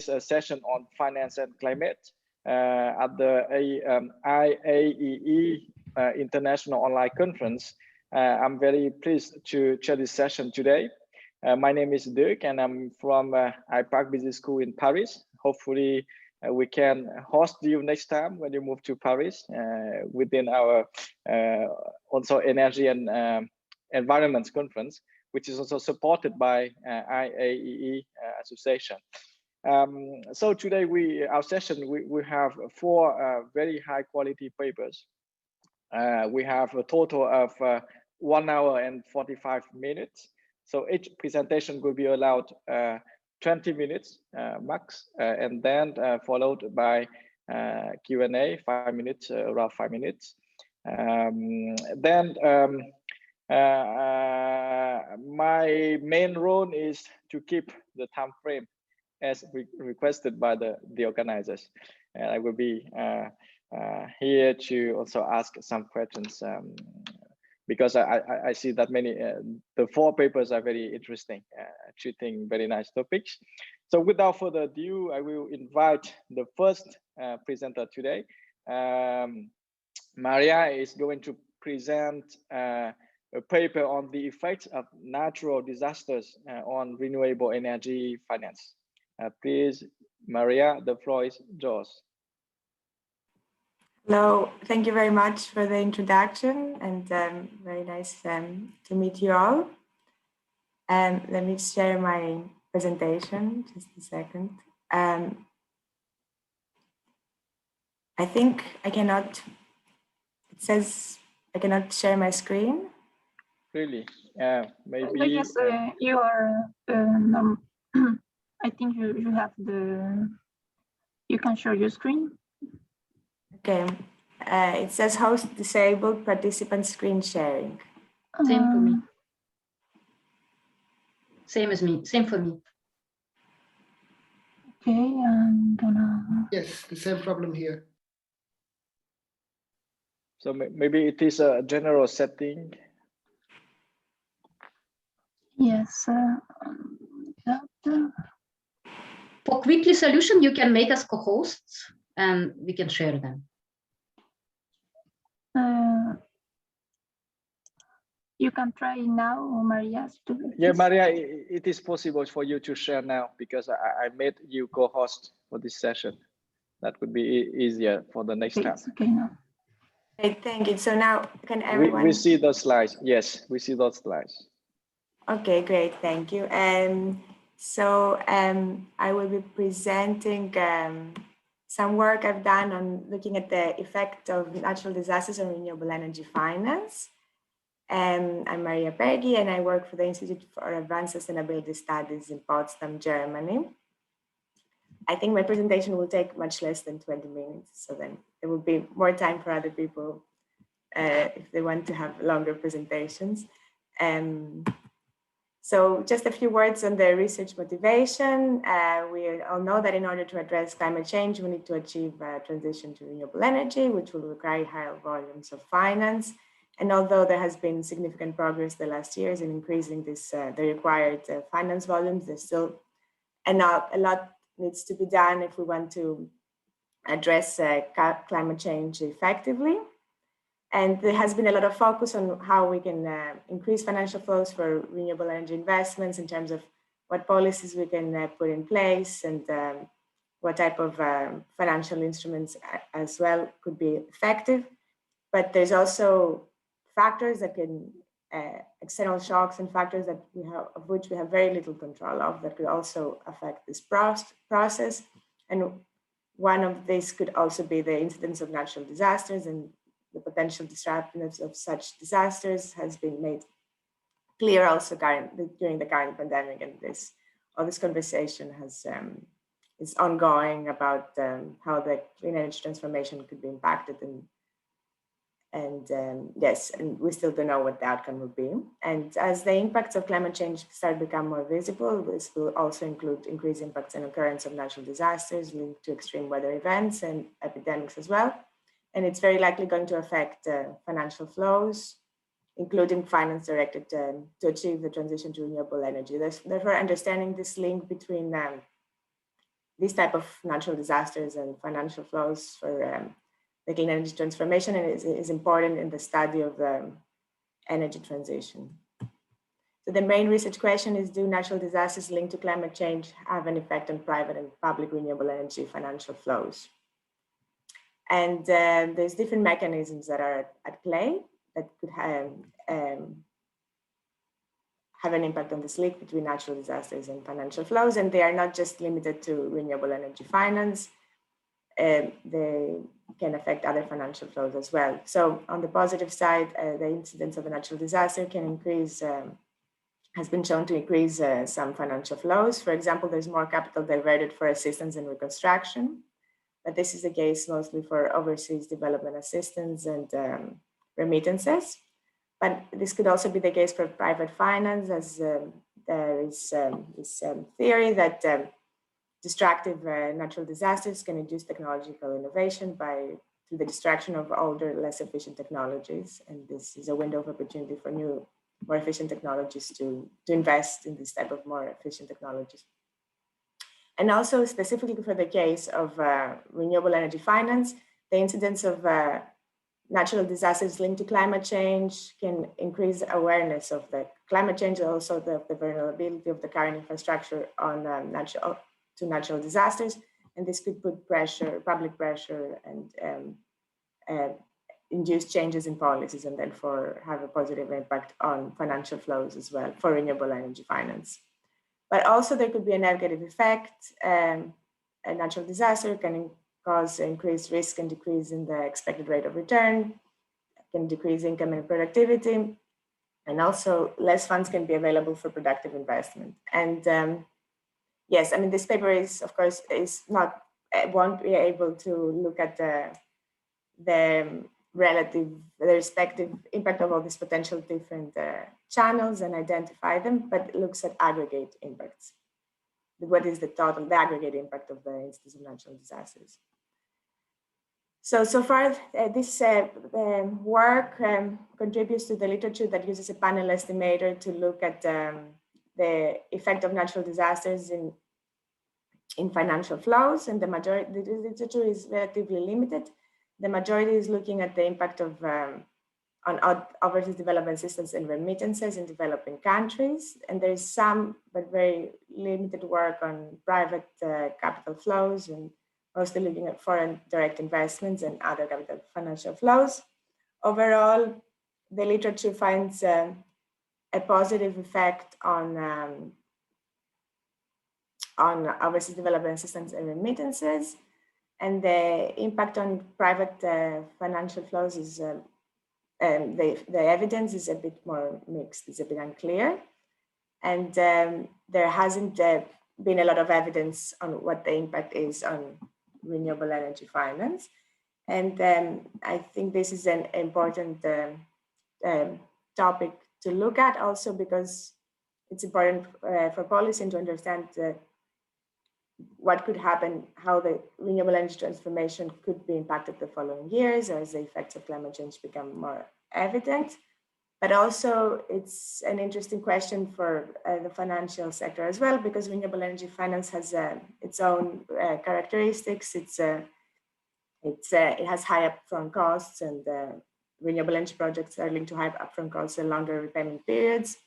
today's session on finance and climate at the IAEE International Online Conference. I'm very pleased to chair this session today. My name is Dirk and I'm from IPAG Business School in Paris. Hopefully we can host you next time when you move to Paris within our also energy and environment conference, which is also supported by IAEE association. So today our session, we have 4 very high quality papers. We have a total of 1 hour and 45 minutes. So each presentation will be allowed 20 minutes max, and then followed by Q&A, 5 minutes, around 5 minutes. My main role is to keep the time frame as requested by the organizers. And I will be here to also ask some questions because I see that many, the 4 papers are very interesting, treating very nice topics. So without further ado, I will invite the first presenter today. Maria is going to present a paper on the effects of natural disasters on renewable energy finance. Please, Maria, the floor is yours. Hello, thank you very much for the introduction, and very nice to meet you all. Let me share my presentation, just a second. I think I cannot, it says I cannot share my screen. Really? Maybe. Yes, you are, I think you have you can share your screen. Okay, it says host disabled participant screen sharing. Same for me. Same as me, same for me. Okay, I'm gonna. Yes, the same problem here. So maybe it is a general setting. Yes. For quickly solution, you can make us co-hosts and we can share them. You can try now, Maria. Yeah, Maria, it is possible for you to share now because I made you co-host for this session. That would be easier for the next time. Okay now. Great, thank you. So now can everyone? We see those slides. Yes, we see those slides. Okay, great, thank you. So I will be presenting some work I've done on looking at the effect of natural disasters on renewable energy finance. I'm Maria Apergi and I work for the Institute for Advanced Sustainability Studies in Potsdam, Germany. I think my presentation will take much less than 20 minutes, so then there will be more time for other people if they want to have longer presentations. So just a few words on the research motivation. We all know that in order to address climate change, we need to achieve a transition to renewable energy, which will require higher volumes of finance. And although there has been significant progress the last years in increasing this, the required finance volumes, there's still a lot needs to be done if we want to address climate change effectively. And there has been a lot of focus on how we can increase financial flows for renewable energy investments in terms of what policies we can put in place and what type of financial instruments as well could be effective. But there's also factors that can, external shocks and factors that of which we have very little control of that could also affect this process. And one of these could also be the incidence of natural disasters, and the potential disruptiveness of such disasters has been made clear also during the current pandemic, and all this conversation is ongoing about how the clean energy transformation could be impacted, yes, and we still don't know what the outcome will be. And as the impacts of climate change start to become more visible, this will also include increased impacts and occurrence of natural disasters linked to extreme weather events and epidemics as well. And it's very likely going to affect financial flows, including finance directed to achieve the transition to renewable energy. Therefore, understanding this link between this type of natural disasters and financial flows for the clean energy transformation, and is important in the study of energy transition. So the main research question is, do natural disasters linked to climate change have an effect on private and public renewable energy financial flows? And there's different mechanisms that are at play that could have an impact on this link between natural disasters and financial flows. And they are not just limited to renewable energy finance. They can affect other financial flows as well. So on the positive side, the incidence of a natural disaster can increase, has been shown to increase some financial flows. For example, there's more capital diverted for assistance and reconstruction, but this is the case mostly for overseas development assistance and remittances. But this could also be the case for private finance, as there is this theory that destructive natural disasters can induce technological innovation through the destruction of older, less efficient technologies. And this is a window of opportunity for new, more efficient technologies to invest in this type of more efficient technologies. And also specifically for the case of renewable energy finance, the incidence of natural disasters linked to climate change can increase awareness of the climate change, also the vulnerability of the current infrastructure on natural disasters. And this could put pressure, public pressure, and induce changes in policies, and therefore have a positive impact on financial flows as well for renewable energy finance. But also there could be a negative effect. A natural disaster can cause increased risk and decrease in the expected rate of return, can decrease income and productivity, and also less funds can be available for productive investment. And yes, I mean, this paper is, of course, won't be able to look at the respective impact of all these potential different channels and identify them, but it looks at aggregate impacts. What is the aggregate impact of the instance of natural disasters? So far, this work contributes to the literature that uses a panel estimator to look at the effect of natural disasters in financial flows, and the literature is relatively limited. The majority is looking at the impact of on overseas development assistance and remittances in developing countries, and there is some but very limited work on private capital flows, and mostly looking at foreign direct investments and other capital financial flows. Overall, the literature finds a positive effect on overseas development assistance and remittances, and the impact on private financial flows is the evidence is a bit more mixed, it's a bit unclear, and there hasn't been a lot of evidence on what the impact is on renewable energy finance. And I think this is an important topic to look at, also because it's important for policy to understand what could happen, how the renewable energy transformation could be impacted the following years as the effects of climate change become more evident. But also it's an interesting question for the financial sector as well, because renewable energy finance has its own characteristics. It has high upfront costs, and renewable energy projects are linked to high upfront costs and longer repayment periods.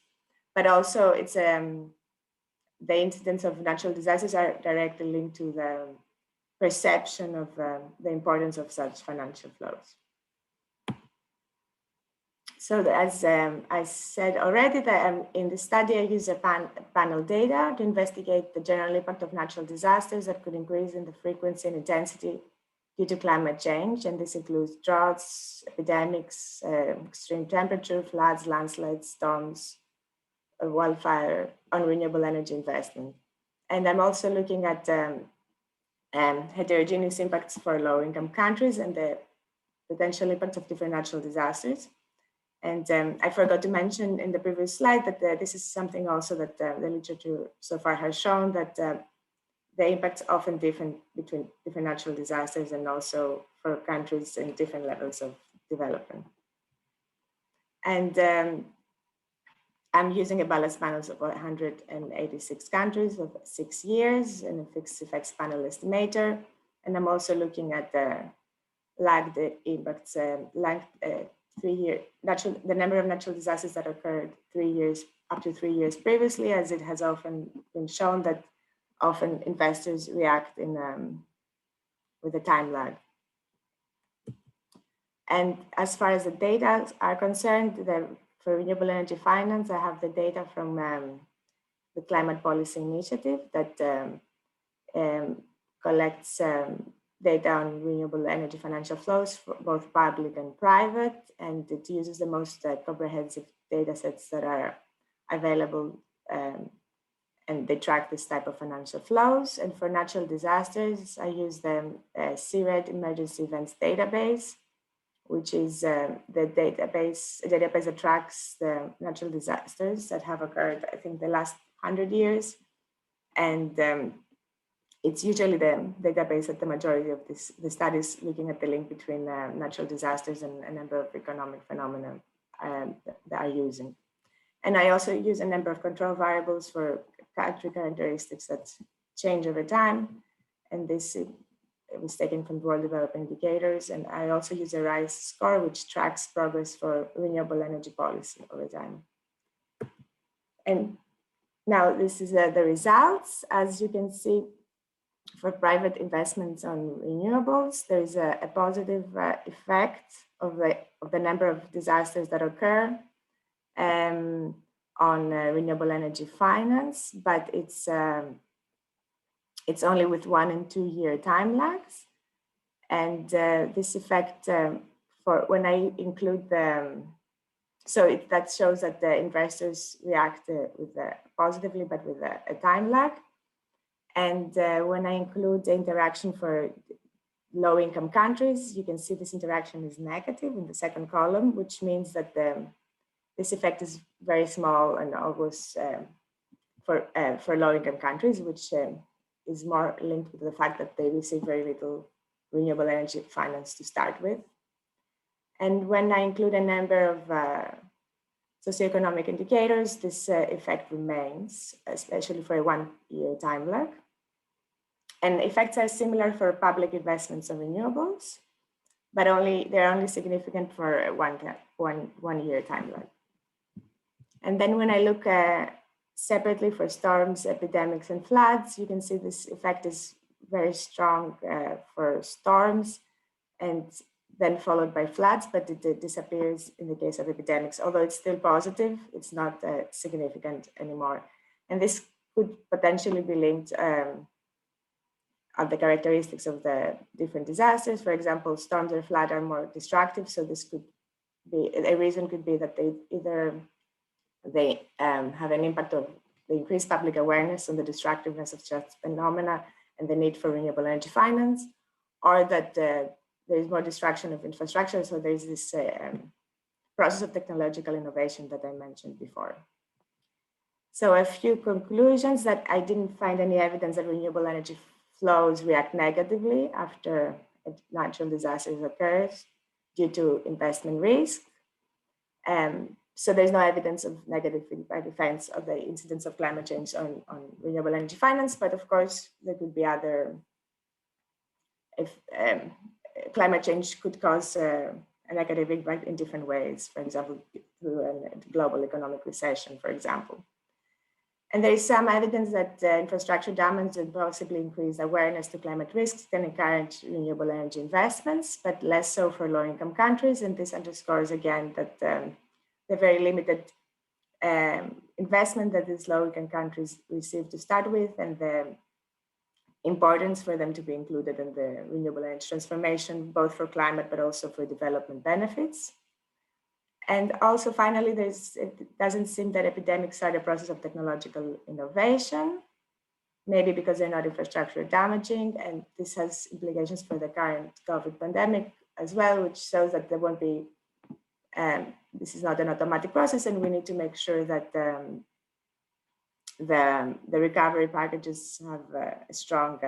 But also it's the incidence of natural disasters are directly linked to the perception of the importance of such financial flows. So as I said already, that in the study I use a panel data to investigate the general impact of natural disasters that could increase in the frequency and intensity due to climate change. And this includes droughts, epidemics, extreme temperature, floods, landslides, storms, wildfire, on renewable energy investment. And I'm also looking at heterogeneous impacts for low-income countries and the potential impacts of different natural disasters. And I forgot to mention in the previous slide that this is something also that the literature so far has shown, that the impacts often different between different natural disasters and also for countries in different levels of development. And I'm using a ballast panels of 186 countries of 6 years and a fixed effects panel estimator. And I'm also looking at the lagged impacts, the number of natural disasters that occurred up to 3 years previously, as it has often been shown that often investors react with a time lag. And as far as the data are concerned, for renewable energy finance, I have the data from the Climate Policy Initiative that collects data on renewable energy financial flows for both public and private, and it uses the most comprehensive data sets that are available, and they track this type of financial flows. And for natural disasters, I use the CERED Emergency Events Database, which is the database that tracks the natural disasters that have occurred, I think, the last 100 years. And it's usually the database that the majority of the studies looking at the link between natural disasters and a number of economic phenomena that are using. And I also use a number of control variables for country characteristics that change over time. And this it was taken from World Development Indicators. And I also use a RISE score, which tracks progress for renewable energy policy over time. And now this is the results. As you can see, for private investments on renewables, there is a positive effect of the number of disasters that occur on renewable energy finance, but it's only with 1 and 2 year time lags. And this effect for when I include that shows that the investors react positively, but with a time lag. And when I include the interaction for low-income countries, you can see this interaction is negative in the second column, which means that this effect is very small and almost for low-income countries, which is more linked with the fact that they receive very little renewable energy finance to start with. And when I include a number of socioeconomic indicators, this effect remains, especially for a 1 year time lag. And effects are similar for public investments on renewables, but they're only significant for a one year time lag. And then when I look separately for storms, epidemics, and floods, you can see this effect is very strong for storms, and then followed by floods, but it disappears in the case of epidemics. Although it's still positive, it's not significant anymore. And this could potentially be linked of the characteristics of the different disasters. For example, storms or flood are more destructive. So this could be, a reason could be that they have an impact of the increased public awareness on the destructiveness of such phenomena and the need for renewable energy finance, or that there is more destruction of infrastructure. So there's this process of technological innovation that I mentioned before. So a few conclusions: that I didn't find any evidence that renewable energy flows react negatively after a natural disaster occurs due to investment risk. So there's no evidence of negative effects of the incidence of climate change on renewable energy finance, but of course there could be other, climate change could cause a negative impact in different ways, for example, through a global economic recession, for example. And there is some evidence that infrastructure damage and possibly increased awareness to climate risks can encourage renewable energy investments, but less so for low-income countries. And this underscores again that the very limited investment that these low-income countries receive to start with, and the importance for them to be included in the renewable energy transformation, both for climate, but also for development benefits. And also, finally, it doesn't seem that epidemics are the process of technological innovation, maybe because they're not infrastructure damaging. And this has implications for the current COVID pandemic as well, which shows that there won't be, this is not an automatic process, and we need to make sure that the recovery packages have a strong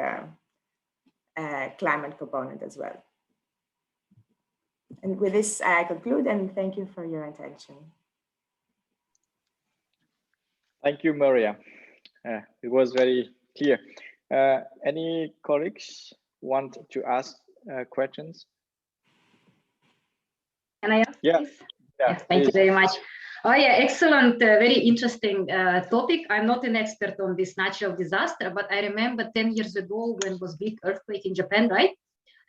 climate component as well. And with this, I conclude, and thank you for your attention. Thank you, Maria. It was very clear. Any colleagues want to ask questions? Can I ask, Yeah. please? Yeah, Yes, thank you very much. Oh yeah, excellent, very interesting topic. I'm not an expert on this natural disaster, but I remember 10 years ago when was big earthquake in Japan, right?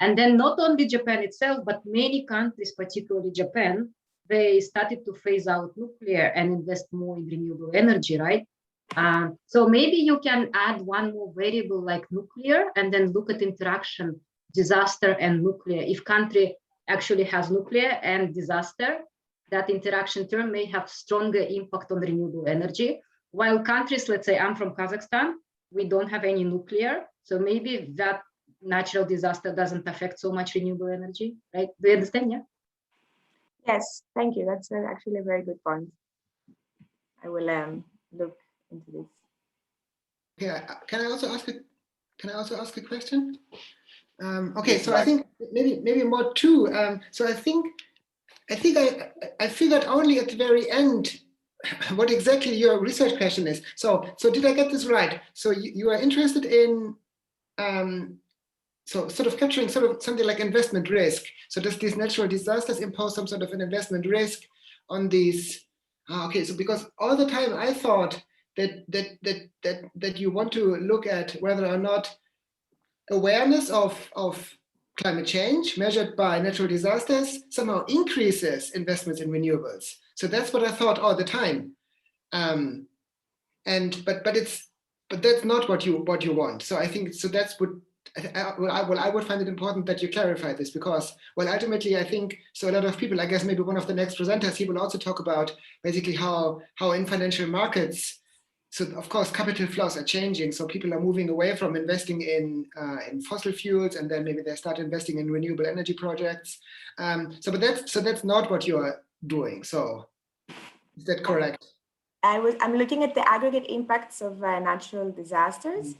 And then not only Japan itself, but many countries, particularly Japan, they started to phase out nuclear and invest more in renewable energy, right? So maybe you can add one more variable like nuclear and then look at interaction, disaster and nuclear. If country actually has nuclear and disaster, that interaction term may have stronger impact on renewable energy. While countries, let's say I'm from Kazakhstan, we don't have any nuclear. So maybe that natural disaster doesn't affect so much renewable energy, right? Do you understand? Yeah. Yes, thank you. That's actually a very good point. I will look into this. Okay, can I also ask a question? Okay, so I think maybe more too. So I think I figured only at the very end what exactly your research question is. So did I get this right? So you are interested in so sort of capturing sort of something like investment risk. So does these natural disasters impose some sort of an investment risk on these? Okay, so because all the time I thought that you want to look at whether or not awareness of climate change measured by natural disasters somehow increases investments in renewables. So that's what I thought all the time. But that's not what you want. So I think so that's what I would find it important that you clarify this, because ultimately I think so a lot of people, I guess maybe one of the next presenters, he will also talk about basically how in financial markets, so of course capital flows are changing, so people are moving away from investing in fossil fuels, and then maybe they start investing in renewable energy projects. But that's not what you are doing. So is that correct? I'm looking at the aggregate impacts of natural disasters.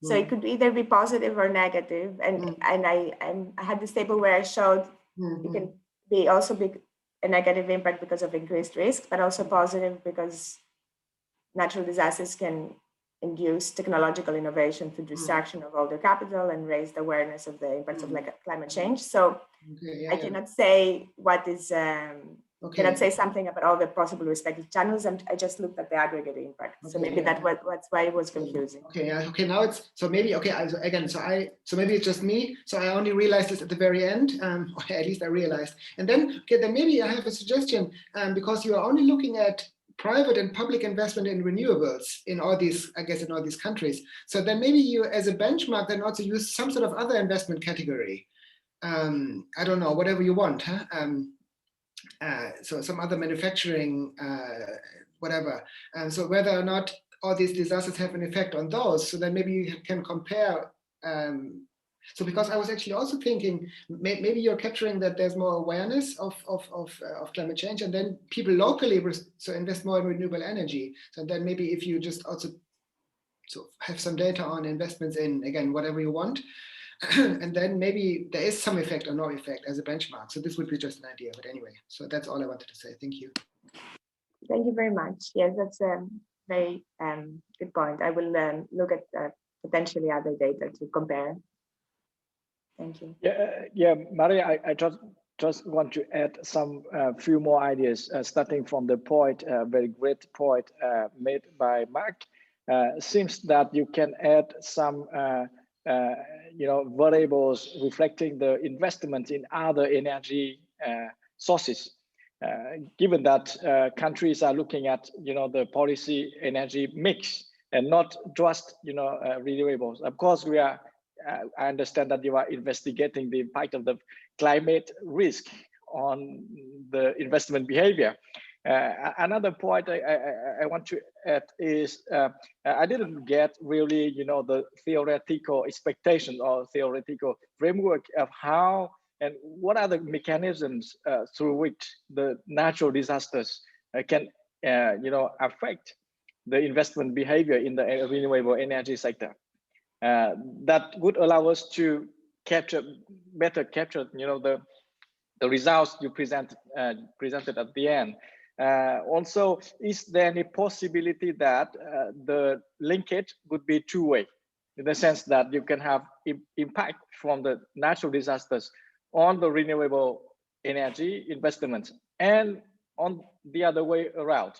So it could either be positive or negative. And I had this table where I showed it can be also be a negative impact because of increased risk, but also positive because natural disasters can induce technological innovation through distraction of older capital and raise the awareness of the impacts of climate change. So I cannot say what is cannot say something about all the possible respective channels, and I just looked at the aggregate impact. So maybe that's why it was confusing. Okay, now it's so maybe so maybe it's just me. So I only realized this at the very end, or at least I realized. And then then maybe I have a suggestion, because you are only looking at private and public investment in renewables in all these, I guess, in all these countries. So then maybe you, as a benchmark, then also use some sort of other investment category. I don't know, whatever you want, huh? So some other manufacturing, whatever. So whether or not all these disasters have an effect on those, so then maybe you can compare. So because I was actually also thinking, maybe you're capturing that there's more awareness of climate change, and then people locally so invest more in renewable energy. So then maybe if you just also so have some data on investments in, again, whatever you want, and then maybe there is some effect or no effect as a benchmark. So this would be just an idea, but anyway, so that's all I wanted to say. Thank you. Thank you very much. Yes, that's a very good point. I will look at potentially other data to compare. Thank you. Yeah, Maria, I just want to add some few more ideas, starting from the point, very great point made by Marc. Seems that you can add some variables reflecting the investment in other energy sources. Given that countries are looking at the policy energy mix and not just renewables. Of course, I understand that you are investigating the impact of the climate risk on the investment behavior. Another point I want to add is I didn't get really the theoretical expectation or theoretical framework of how and what are the mechanisms through which the natural disasters can affect the investment behavior in the renewable energy sector. That would allow us to better capture the results you presented at the end. Also, is there any possibility that the linkage would be two-way, in the sense that you can have impact from the natural disasters on the renewable energy investments, and on the other way around?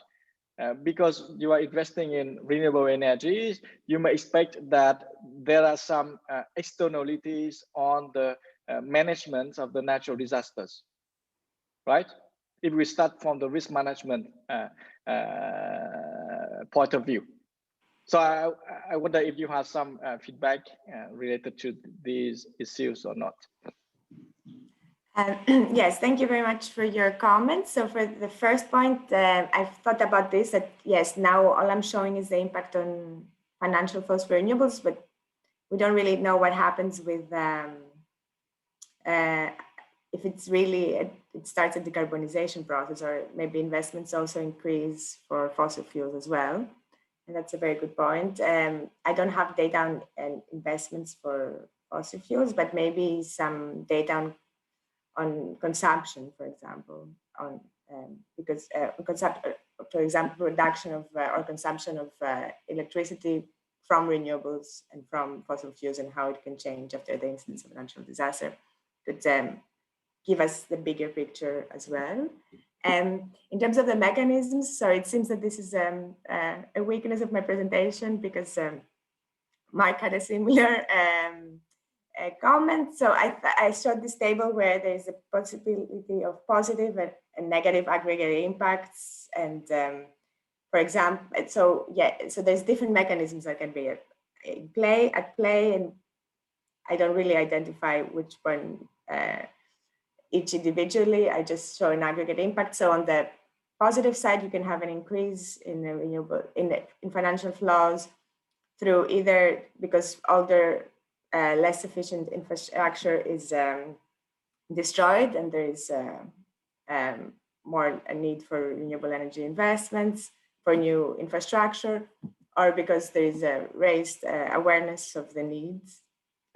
Because you are investing in renewable energies, you may expect that there are some externalities on the management of the natural disasters, right? If we start from the risk management point of view. So I wonder if you have some feedback related to these issues or not. Yes, thank you very much for your comments. So for the first point, I've thought about this, that yes, now all I'm showing is the impact on financial flows for renewables, but we don't really know what happens with if it's really, it starts a decarbonization process, or maybe investments also increase for fossil fuels as well. And that's a very good point. I don't have data on investments for fossil fuels, but maybe some data on consumption, for example, on because for example, production of or consumption of electricity from renewables and from fossil fuels, and how it can change after the incidence of a natural disaster, could give us the bigger picture as well. In terms of the mechanisms, so it seems that this is a weakness of my presentation, because Marc had a similar comment. So I showed this table where there's a possibility of positive and negative aggregate impacts. And for example, so yeah, so there's different mechanisms that can be at play, and I don't really identify which one each individually. I just show an aggregate impact. So on the positive side, you can have an increase in the renewable in financial flows through either because older less efficient infrastructure is destroyed, and there is more a need for renewable energy investments for new infrastructure, or because there is a raised awareness of the needs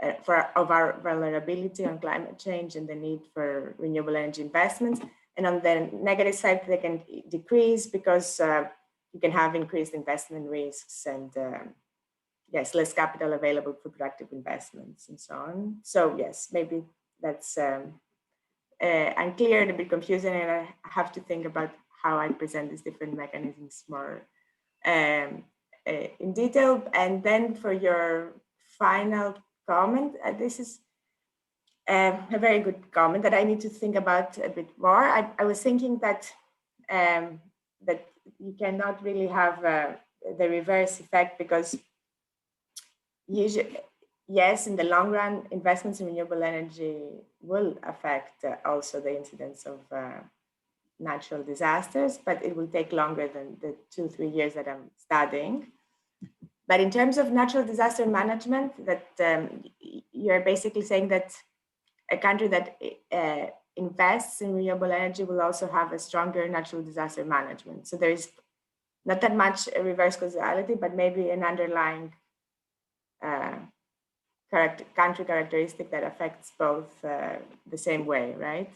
of our vulnerability on climate change and the need for renewable energy investments. And on the negative side, they can decrease because you can have increased investment risks and yes, less capital available for productive investments and so on. So yes, maybe that's unclear and a bit confusing, and I have to think about how I present these different mechanisms more in detail. And then for your final comment, this is a very good comment that I need to think about a bit more. I was thinking that that you cannot really have the reverse effect, because usually, yes, in the long run, investments in renewable energy will affect also the incidence of natural disasters, but it will take longer than the 2-3 years that I'm studying. But in terms of natural disaster management, that you're basically saying that a country that invests in renewable energy will also have a stronger natural disaster management. So there is not that much a reverse causality, but maybe an underlying country characteristic that affects both the same way, right?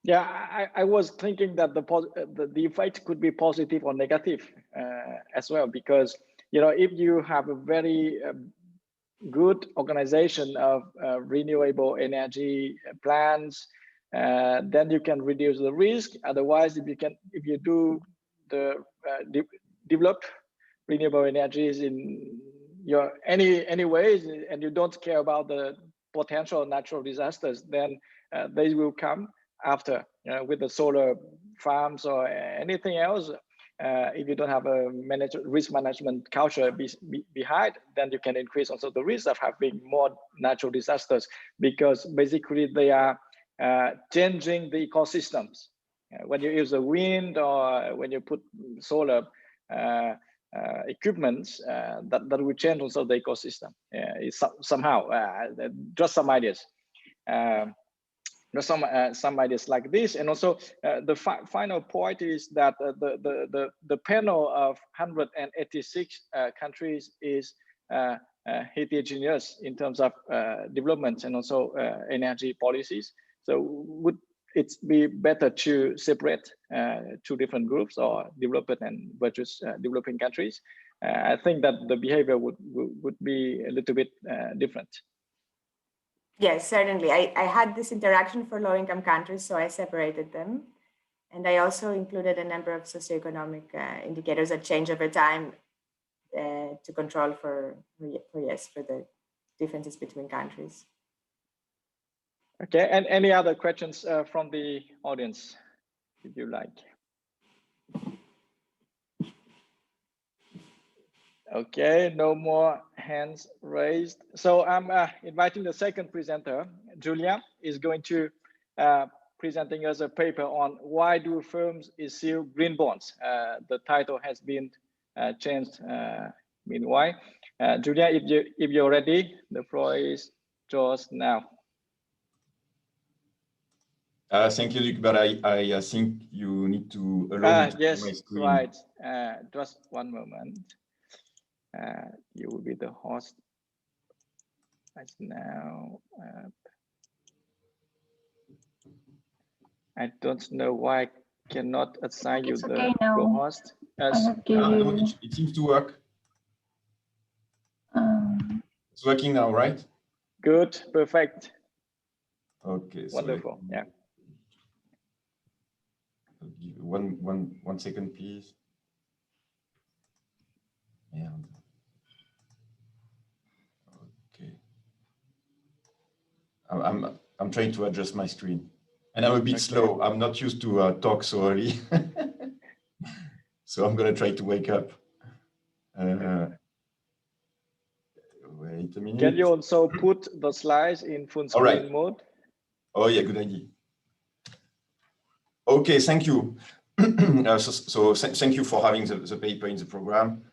Yeah, I was thinking that the effect could be positive or negative as well, because if you have a very good organization of renewable energy plans, then you can reduce the risk. Otherwise, if you do the develop renewable energies in your any ways, and you don't care about the potential natural disasters, then they will come after with the solar farms or anything else. If you don't have a risk management culture behind, then you can increase also the risk of having more natural disasters, because basically they are changing the ecosystems. When you use the wind or when you put solar equipments, that will change also the ecosystem somehow. Just some ideas. Some ideas like this. And also the final point is that the panel of 186 countries is heterogeneous in terms of development and also energy policies. So would it's be better to separate two different groups, or developed and versus developing countries. I think that the behavior would be a little bit different. Yes, certainly. I had this interaction for low-income countries, so I separated them. And I also included a number of socioeconomic indicators that change over time to control for the differences between countries. Okay, and any other questions from the audience, if you like? Okay, no more hands raised. So I'm inviting the second presenter. Julien is going to presenting us a paper on why do firms issue green bonds. The title has been changed meanwhile. Julien, if you're ready, the floor is yours now. Thank you, Luc, but I think you need to allow me to yes, share my screen. Right. Just one moment. You will be the host. Right now. I don't know why I cannot assign you the co-host. It seems to work. It's working now, right? Good, perfect. Okay. Wonderful. So yeah. One second, please. Yeah. Okay. I'm trying to adjust my screen, and I'm a bit slow. I'm not used to talk so early, so I'm gonna try to wake up. Wait a minute. Can you also put the slides in full screen mode? Oh yeah, good idea. Okay, thank you. So thank you for having the paper in the program.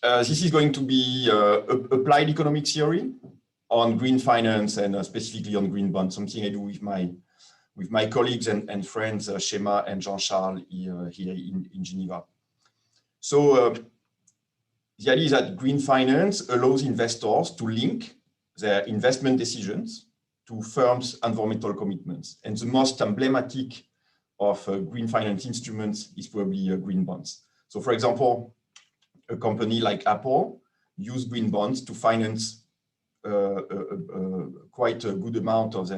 This is going to be applied economic theory on green finance, and specifically on green bonds, something I do with my colleagues and friends, Shema and Jean-Charles here in Geneva. So the idea is that green finance allows investors to link their investment decisions to firms' environmental commitments. And the most emblematic of green finance instruments is probably green bonds. So for example, a company like Apple used green bonds to finance quite a good amount of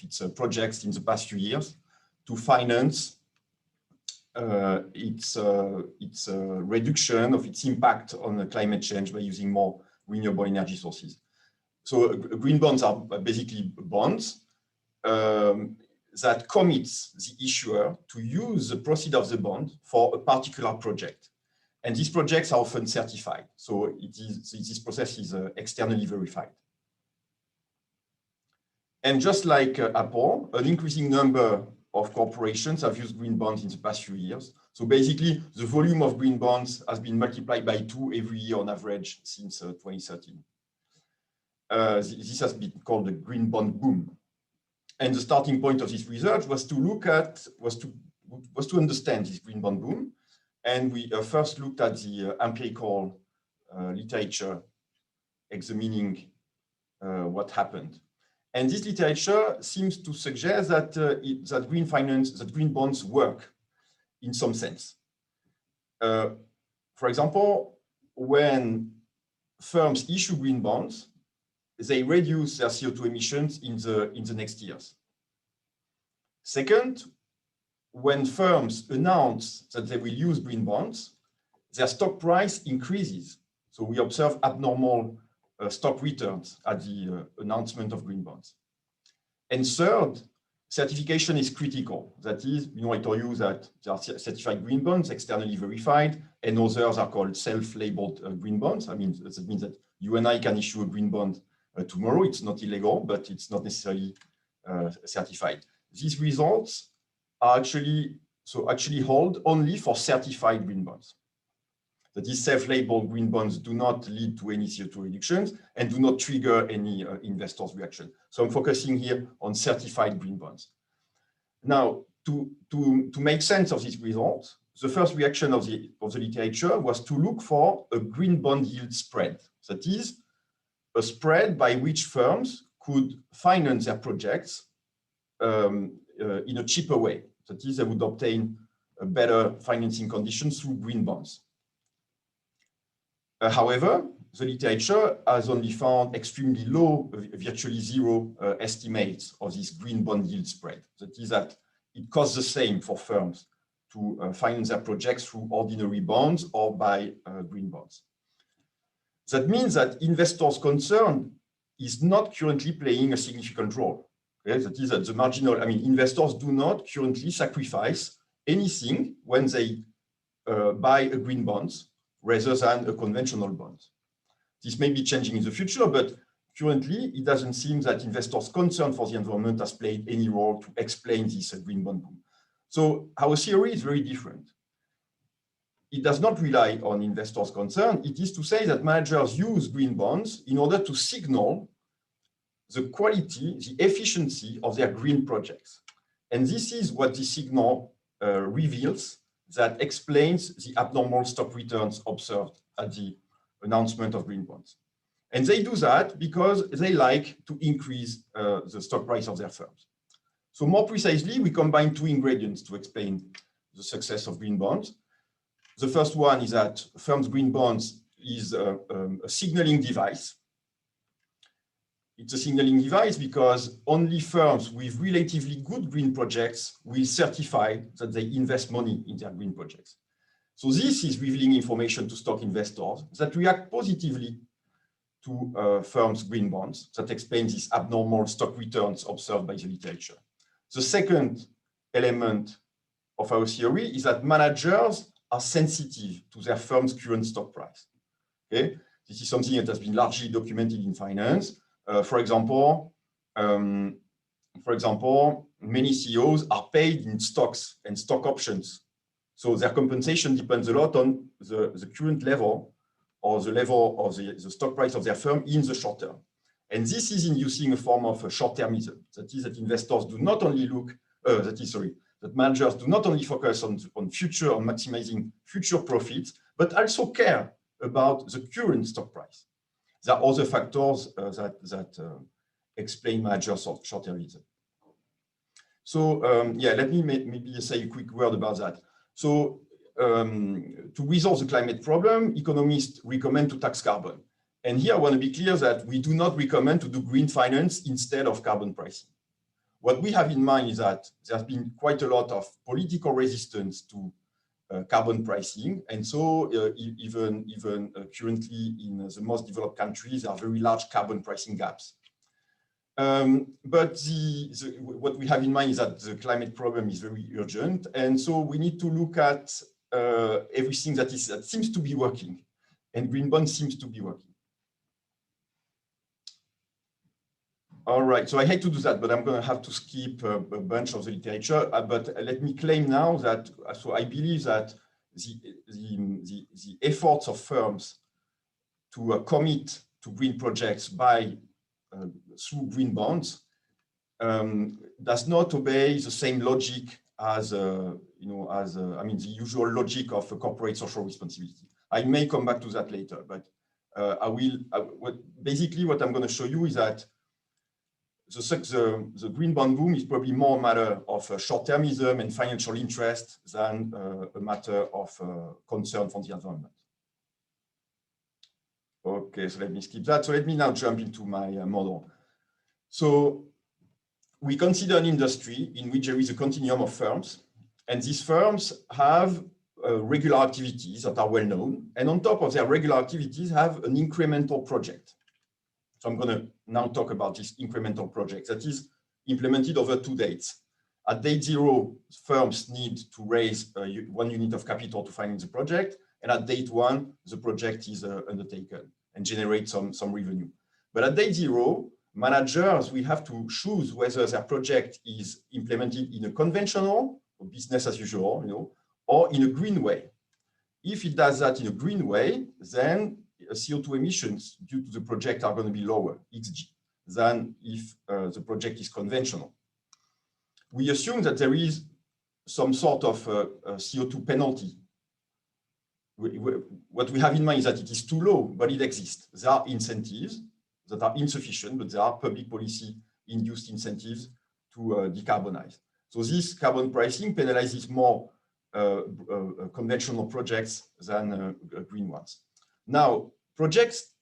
its projects in the past few years to finance its reduction of its impact on climate change by using more renewable energy sources. So green bonds are basically bonds that commits the issuer to use the proceeds of the bond for a particular project. And these projects are often certified. So this process is externally verified. And just like Apple, an increasing number of corporations have used green bonds in the past few years. So basically, the volume of green bonds has been multiplied by 2 every year on average since 2013. This has been called the green bond boom. And the starting point of this research was to understand this green bond boom. And we first looked at the empirical literature examining what happened. And this literature seems to suggest that that green bonds work in some sense. For example, when firms issue green bonds, they reduce their CO2 emissions in the next years. Second, when firms announce that they will use green bonds, their stock price increases. So we observe abnormal stock returns at the announcement of green bonds. And third, certification is critical. That is, I told you that there are certified green bonds, externally verified, and others are called self-labeled green bonds. I mean, that means that you and I can issue a green bond tomorrow. It's not illegal, but it's not necessarily certified. These results are actually hold only for certified green bonds. That is, self-labeled green bonds do not lead to any CO2 reductions and do not trigger any investors' reaction. So I'm focusing here on certified green bonds. Now, to make sense of these results, the first reaction of the literature was to look for a green bond yield spread. That is, a spread by which firms could finance their projects in a cheaper way. That is, they would obtain a better financing conditions through green bonds. However, the literature has only found extremely low, virtually zero estimates of this green bond yield spread. That is that it costs the same for firms to finance their projects through ordinary bonds or by green bonds. That means that investors' concern is not currently playing a significant role. Okay? That is at the marginal, I mean, investors do not currently sacrifice anything when they buy a green bond rather than a conventional bond. This may be changing in the future, but currently it doesn't seem that investors' concern for the environment has played any role to explain this green bond boom. So our theory is very different. It does not rely on investors' concern. It is to say that managers use green bonds in order to signal the quality, the efficiency of their green projects. And this is what the signal reveals that explains the abnormal stock returns observed at the announcement of green bonds. And they do that because they like to increase the stock price of their firms. So more precisely, we combine two ingredients to explain the success of green bonds. The first one is that firms' green bonds is a signaling device. It's a signaling device because only firms with relatively good green projects will certify that they invest money in their green projects. So this is revealing information to stock investors that react positively to firms' green bonds that explain these abnormal stock returns observed by the literature. The second element of our theory is that managers are sensitive to their firm's current stock price. Okay? This is something that has been largely documented in finance. For example, many CEOs are paid in stocks and stock options. So their compensation depends a lot on the current level or the level of the stock price of their firm in the short term. And this is inducing a form of short-termism. That is that investors do not only look, that managers do not only focus on maximizing future profits, but also care about the current stock price. There are other factors that explain managers' short-termism. So yeah, let me maybe say a quick word about that. So to resolve the climate problem, economists recommend to tax carbon. And here I want to be clear that we do not recommend to do green finance instead of carbon pricing. What we have in mind is that there's been quite a lot of political resistance to carbon pricing. And so even currently in the most developed countries, there are very large carbon pricing gaps. But what we have in mind is that the climate problem is very urgent. And so we need to look at everything that seems to be working. And green bond seems to be working. All right, so I hate to do that, but I'm going to have to skip a bunch of the literature. But let me claim now that, so I believe that the efforts of firms to commit to green projects through green bonds does not obey the same logic as the usual logic of corporate social responsibility. I may come back to that later, but basically what I'm going to show you is that the green bond boom is probably more a matter of short-termism and financial interest than a matter of concern for the environment. Okay, so let me skip that. So let me now jump into my model. So we consider an industry in which there is a continuum of firms, and these firms have regular activities that are well known, and on top of their regular activities have an incremental project. So I'm going to now talk about this incremental project that is implemented over 2 dates. At date 0, firms need to raise 1 unit of capital to finance the project, and at date 1, the project is undertaken and generates some revenue. But at date 0, managers will have to choose whether their project is implemented in a conventional or business as usual, or in a green way. If it does that in a green way, then CO2 emissions due to the project are going to be lower, XG, than if the project is conventional. We assume that there is some sort of CO2 penalty. What we have in mind is that it is too low, but it exists. There are incentives that are insufficient, but there are public policy induced incentives decarbonize. So this carbon pricing penalizes more conventional projects than green ones. Now, projects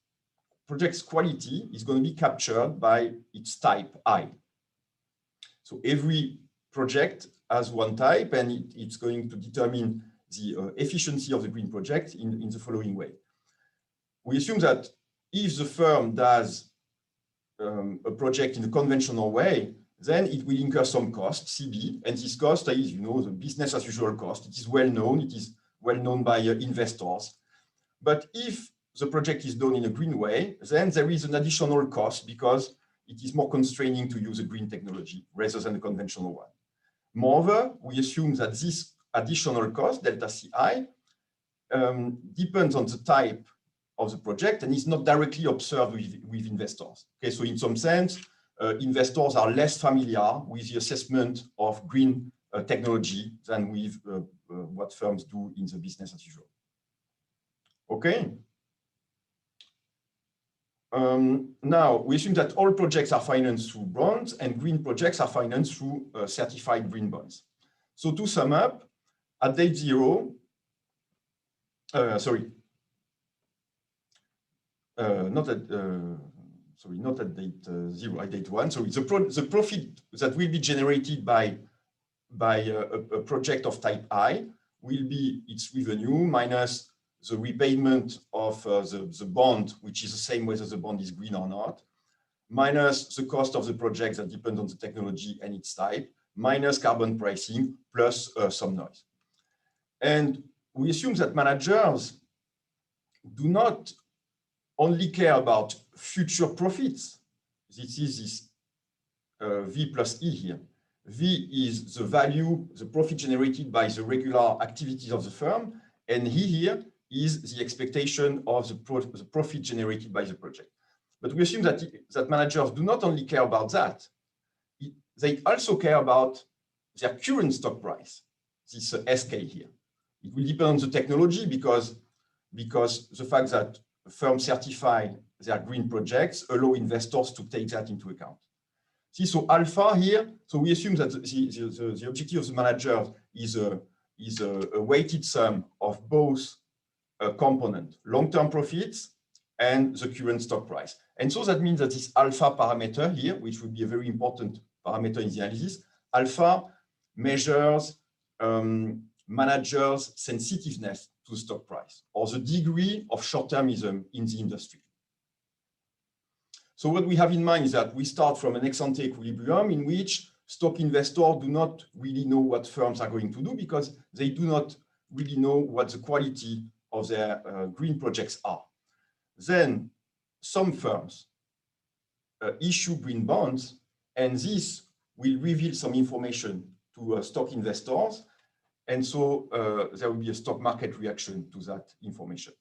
quality is going to be captured by its type I. So every project has one type, and it's going to determine the efficiency of the green project in the following way. We assume that if the firm does a project in a conventional way, then it will incur some cost, CB, and this cost is, you know, the business as usual cost. It is well known by investors. But if the project is done in a green way, then there is an additional cost because it is more constraining to use a green technology rather than a conventional one. Moreover, we assume that this additional cost, delta CI, depends on the type of the project and is not directly observed with investors. Okay, so in some sense, investors are less familiar with the assessment of green technology than with what firms do in the business as usual. Okay. Now, we assume that all projects are financed through bonds and green projects are financed through certified green bonds. So to sum up, at date zero, not at date zero, at date one. So the profit that will be generated by a project of type I will be its revenue minus the repayment of the bond, which is the same whether the bond is green or not, minus the cost of the project that depends on the technology and its type, minus carbon pricing, plus some noise. And we assume that managers do not only care about future profits. This is this V plus E here. V is the value, the profit generated by the regular activities of the firm, and E here is the expectation of the profit generated by the project. But we assume that managers do not only care about that, they also care about their current stock price, this SK here. It will depend on the technology because the fact that firms certify their green projects allow investors to take that into account. See, so alpha here, so we assume that the objective of the manager is a weighted sum of both component, long-term profits and the current stock price. And so that means that this alpha parameter here, which would be a very important parameter in the analysis, alpha measures managers' sensitiveness to stock price or the degree of short-termism in the industry. So what we have in mind is that we start from an ex-ante equilibrium in which stock investors do not really know what firms are going to do because they do not really know what the quality of their green projects are. Then some firms issue green bonds, and this will reveal some information to stock investors. And so there will be a stock market reaction to that information.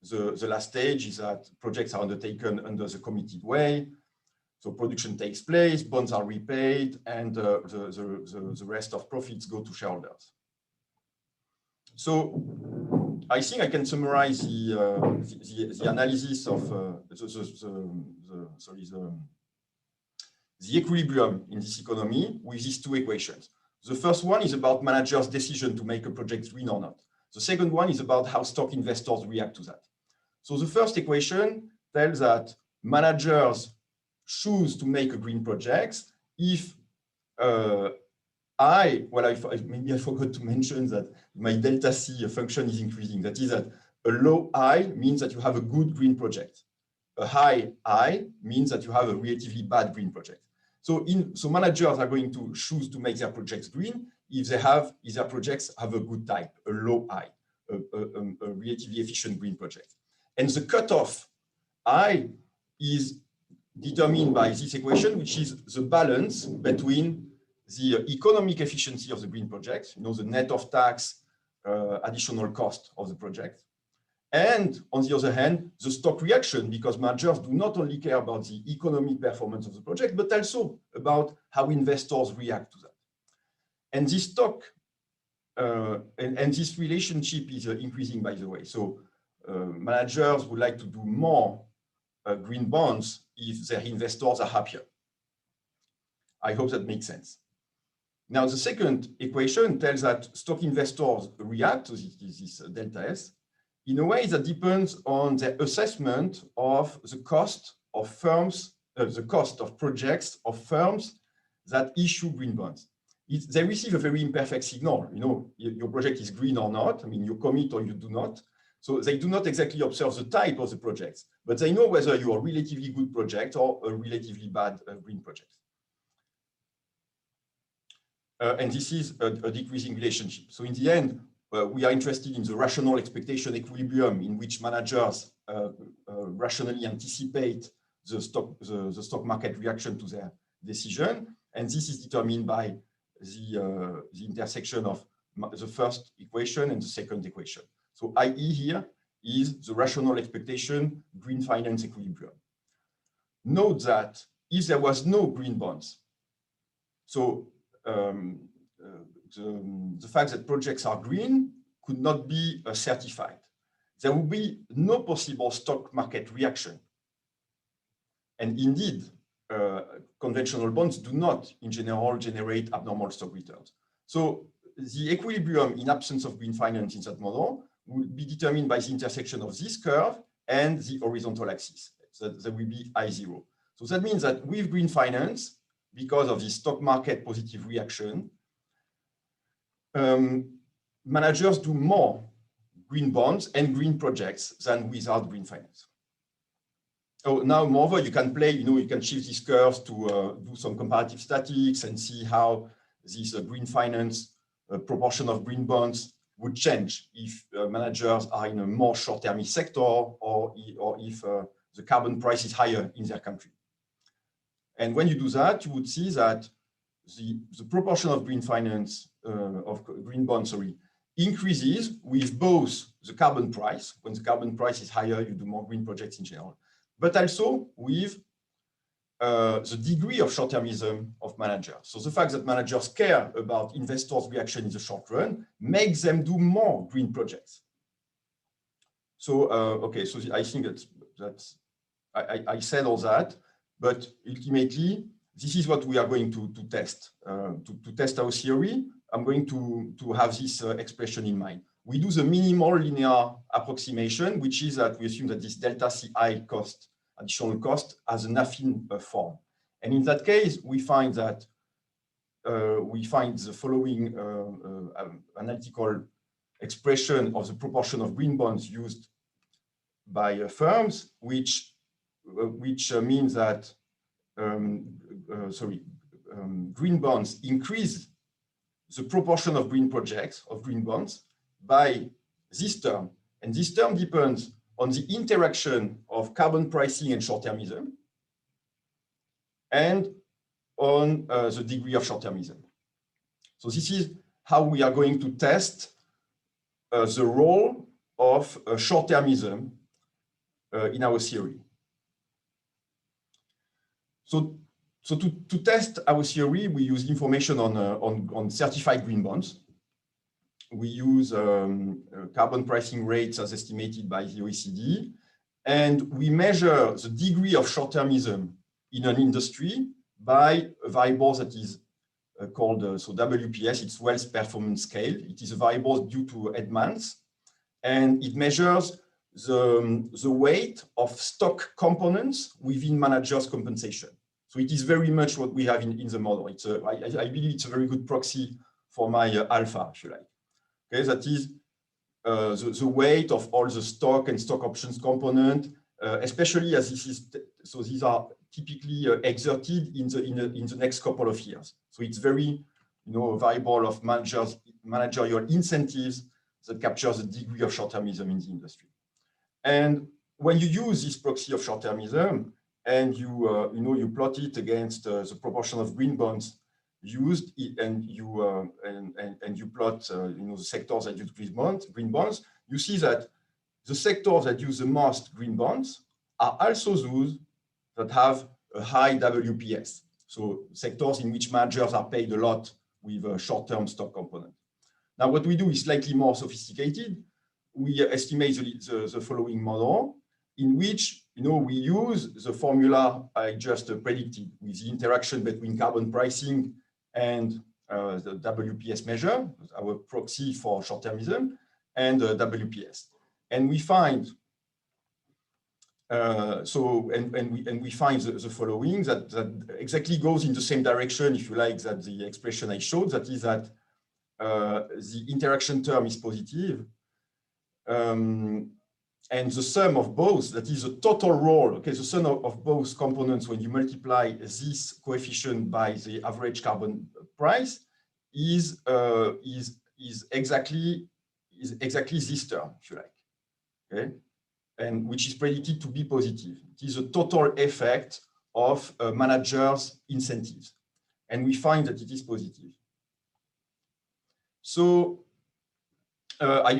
The last stage is that projects are undertaken under the committed way. So production takes place, bonds are repaid, and the rest of profits go to shareholders. So I think I can summarize the analysis of the equilibrium in this economy with these two equations. The first one is about managers' decision to make a project green or not. The second one is about how stock investors react to that. So the first equation tells that managers choose to make a green project if maybe I forgot to mention that my delta C function is increasing. That is that a low I means that you have a good green project. A high I means that you have a relatively bad green project. So managers are going to choose to make their projects green if their projects have a good type, a low I, a relatively efficient green project. And the cutoff I is determined by this equation, which is the balance between the economic efficiency of the green project, the net of tax, additional cost of the project, and on the other hand, the stock reaction, because managers do not only care about the economic performance of the project, but also about how investors react to that. And this stock and this relationship is increasing, by the way. So managers would like to do more green bonds if their investors are happier. I hope that makes sense. Now, the second equation tells that stock investors react to this delta S in a way that depends on their assessment of the cost of firms, the cost of projects of firms that issue green bonds. They receive a very imperfect signal. You know, your project is green or not. I mean, you commit or you do not. So they do not exactly observe the type of the projects, but they know whether you are a relatively good project or a relatively bad green project. And this is a decreasing relationship. So in the end, we are interested in the rational expectation equilibrium in which managers rationally anticipate the stock market reaction to their decision. And this is determined by the intersection of the first equation and the second equation. So IE here is the rational expectation green finance equilibrium. Note that if there was no green bonds, so the fact that projects are green could not be certified. There will be no possible stock market reaction. And indeed, conventional bonds do not, in general, generate abnormal stock returns. So the equilibrium in absence of green finance in that model will be determined by the intersection of this curve and the horizontal axis. So there will be I0. So that means that with green finance, because of the stock market positive reaction, managers do more green bonds and green projects than without green finance. So now, moreover, you can play, you can shift these curves to do some comparative statistics and see how this green finance proportion of green bonds would change if managers are in a more short-termist sector or if the carbon price is higher in their country. And when you do that, you would see that the proportion of green finance, of green bonds, increases with both the carbon price. When the carbon price is higher, you do more green projects in general, but also with the degree of short-termism of managers. So the fact that managers care about investors' reaction in the short run makes them do more green projects. So, okay, so I think I said all that, but ultimately, this is what we are going to test. To test our theory, I'm going to have this expression in mind. We do the minimal linear approximation, which is that we assume that this delta CI cost, additional cost, has an affine form. And in that case, we find that the following analytical expression of the proportion of green bonds used by firms, which means that green bonds increase the proportion of green projects, of green bonds, by this term. And this term depends on the interaction of carbon pricing and short-termism and on the degree of short-termism. So this is how we are going to test the role of short-termism in our theory. So to test our theory, we use information on certified green bonds. We use carbon pricing rates as estimated by the OECD, and we measure the degree of short-termism in an industry by a variable that is called WPS. It's Wealth Performance Scale. It is a variable due to Edmonds, and it measures the weight of stock components within managers' compensation. So it is very much what we have in the model. I believe it's a very good proxy for my alpha, if you like. Okay, that is the weight of all the stock and stock options component, especially as this is, so these are typically exerted in the next couple of years. So it's very, a variable of managerial incentives that captures the degree of short-termism in the industry. And when you use this proxy of short-termism and you plot it against the proportion of green bonds used, and you plot the sectors that use green bonds, you see that the sectors that use the most green bonds are also those that have a high WPS. So sectors in which managers are paid a lot with a short-term stock component. Now, what we do is slightly more sophisticated. We estimate the following model in which we use the formula I just predicted with the interaction between carbon pricing and the WPS measure, our proxy for short-termism, and WPS. And we find we find the following, that exactly goes in the same direction, if you like, that the expression I showed, that is that the interaction term is positive. And the sum of both, that is the total roll, okay, the sum of both components when you multiply this coefficient by the average carbon price is exactly this term, if you like, okay, and which is predicted to be positive. It is a total effect of managers' incentives, and we find that it is positive. So. I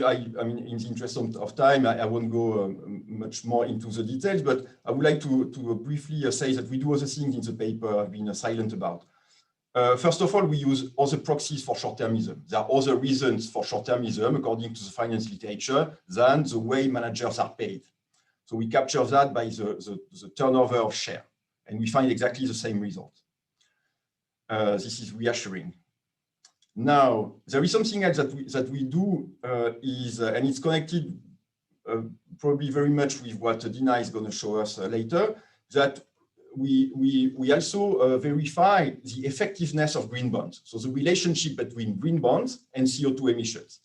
mean, in the interest of time, I won't go much more into the details, but I would like to briefly say that we do other things in the paper I've been silent about. First of all, we use other proxies for short-termism. There are other reasons for short-termism, according to the finance literature, than the way managers are paid. So we capture that by the turnover of share, and we find exactly the same result. This is reassuring. Now, there is something else that we do and it's connected probably very much with what Dina is going to show us later, that we also verify the effectiveness of green bonds. So the relationship between green bonds and CO2 emissions.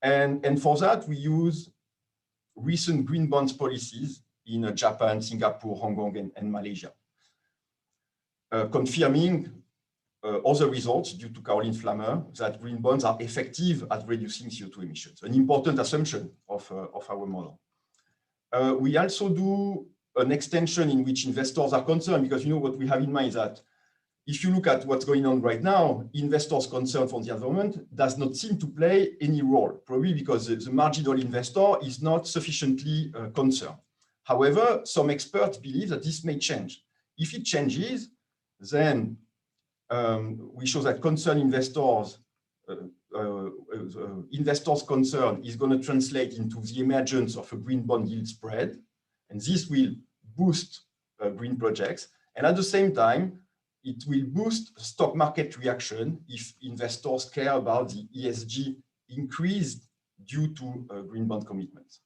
And for that, we use recent green bonds policies in Japan, Singapore, Hong Kong, and Malaysia, confirming other results due to Caroline Flammer that green bonds are effective at reducing CO2 emissions, an important assumption of our model. We also do an extension in which investors are concerned, because what we have in mind is that if you look at what's going on right now, investors' concern for the environment does not seem to play any role, probably because the marginal investor is not sufficiently concerned. However, some experts believe that this may change. If it changes, then we show that concerned investors' concern is going to translate into the emergence of a green bond yield spread, and this will boost green projects. And at the same time, it will boost stock market reaction if investors care about the ESG increase due to green bond commitments.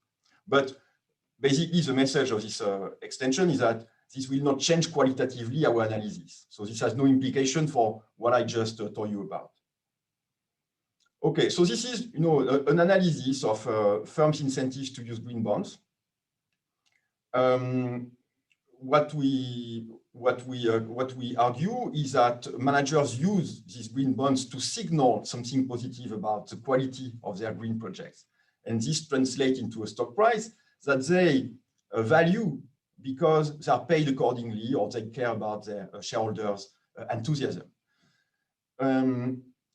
But basically, the message of this extension is that this will not change qualitatively our analysis. So this has no implication for what I just told you about. Okay, so this is an analysis of firms' incentives to use green bonds. What we argue is that managers use these green bonds to signal something positive about the quality of their green projects, and this translates into a stock price that they value because they are paid accordingly, or they care about their shareholders' enthusiasm.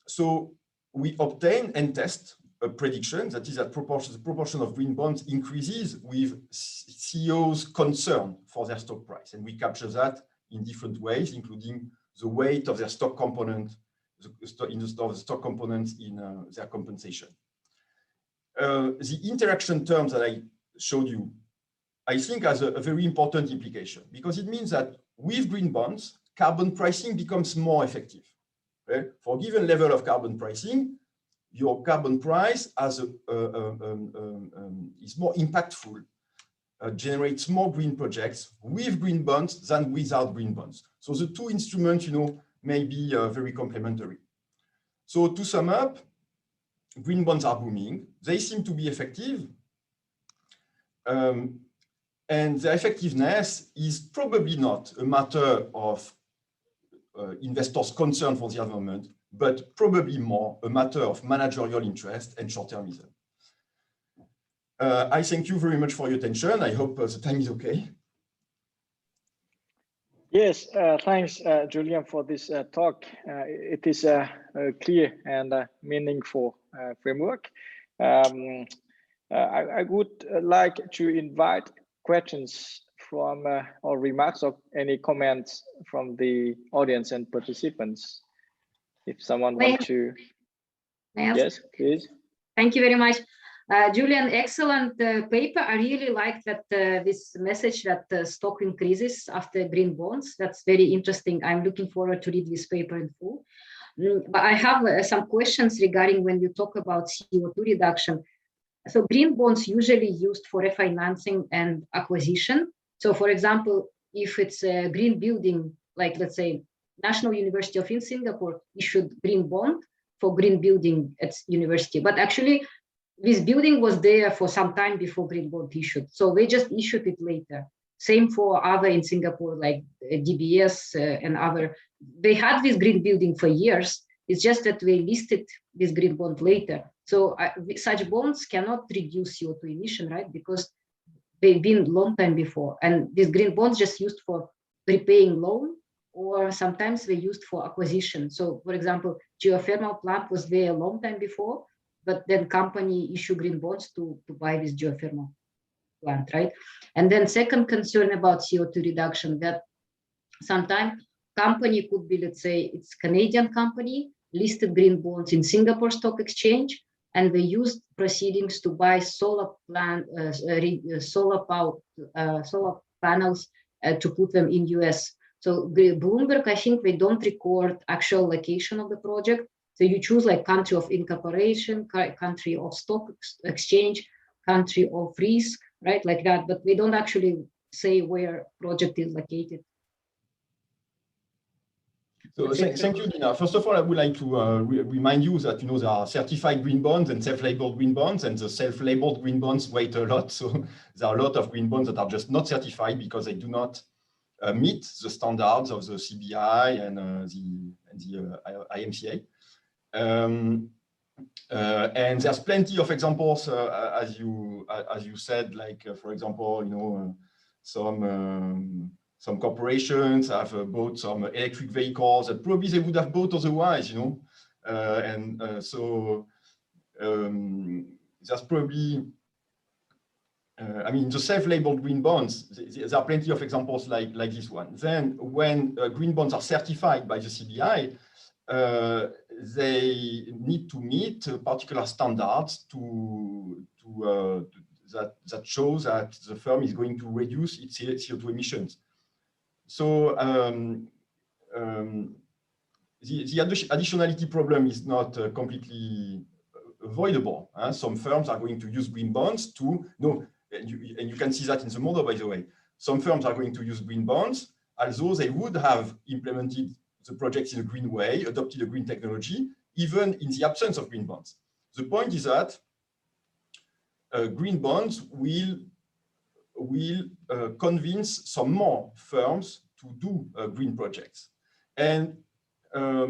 So we obtain and test a prediction that is that the proportion of green bonds increases with CEOs' concern for their stock price. And we capture that in different ways, including the weight of their stock component, the stock components in their compensation. The interaction terms that I showed you, I think has a very important implication, because it means that with green bonds, carbon pricing becomes more effective. Okay? For a given level of carbon pricing, your carbon price is more impactful, generates more green projects with green bonds than without green bonds. So the two instruments, may be very complementary. So to sum up, green bonds are booming. They seem to be effective. And their effectiveness is probably not a matter of investors' concern for the environment, but probably more a matter of managerial interest and short-termism. I thank you very much for your attention. I hope the time is okay. Yes, thanks, Julien, for this talk. It is a clear and meaningful framework. I would like to invite questions from or remarks or any comments from the audience and participants. If someone wants to, yes, please. Thank you very much. Julien, excellent paper. I really like that this message that stock increases after green bonds. That's very interesting. I'm looking forward to read this paper in full. But I have some questions regarding when you talk about CO2 reduction. So green bonds usually used for refinancing and acquisition. So for example, if it's a green building, like let's say National University of Singapore issued green bond for green building at university, but actually this building was there for some time before green bond issued. So they just issued it later. Same for other in Singapore, like DBS and other. They had this green building for years. It's just that they listed this green bond later. So such bonds cannot reduce CO2 emission, right? Because they've been long time before. And these green bonds just used for repaying loan, or sometimes they used for acquisition. So for example, geothermal plant was there a long time before, but then company issue green bonds to buy this geothermal plant, right? And then second concern about CO2 reduction, that sometimes company could be, let's say it's Canadian company, listed green bonds in Singapore Stock Exchange, and they used proceedings to buy solar panels to put them in US. So Bloomberg, I think they don't record actual location of the project. So you choose like country of incorporation, country of stock exchange, country of risk, right? Like that, but we don't actually say where project is located. So thank you, Dina. First of all, I would like to remind you that there are certified green bonds and self-labeled green bonds, and the self-labeled green bonds weigh a lot. So there are a lot of green bonds that are just not certified because they do not meet the standards of the CBI and the IMCA. And there's plenty of examples, as you said, like for example, some corporations have bought some electric vehicles that probably they would have bought otherwise, so there's probably, I mean, the self-labeled green bonds, there are plenty of examples like this one. Then when green bonds are certified by the CBI, they need to meet particular standards that shows that the firm is going to reduce its CO2 emissions. So the additionality problem is not completely avoidable. Some firms are going to use green bonds and you can see that in the model, by the way. Some firms are going to use green bonds, although they would have implemented the project in a green way, adopted a green technology, even in the absence of green bonds. The point is that green bonds will convince some more firms to do green projects. And I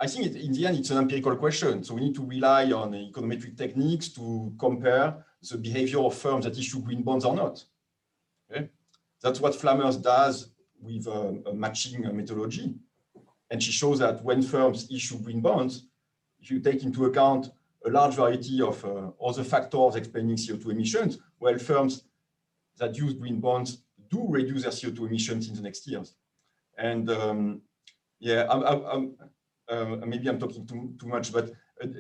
think in the end, it's an empirical question. So we need to rely on econometric techniques to compare the behavior of firms that issue green bonds or not. Okay? That's what Flammers does with a matching methodology. And she shows that when firms issue green bonds, if you take into account a large variety of other factors explaining CO2 emissions, well, firms that use green bonds do reduce their CO2 emissions in the next years. And maybe I'm talking too much, but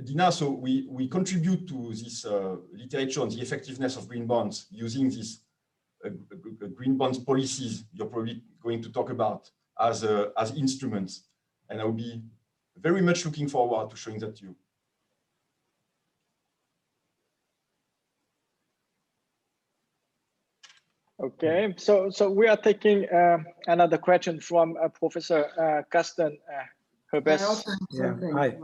Dina, so we contribute to this literature on the effectiveness of green bonds using these green bonds policies you're probably going to talk about as instruments. And I'll be very much looking forward to showing that to you. Okay, so we are taking another question from Professor Carsten Herbes. Yeah, hi.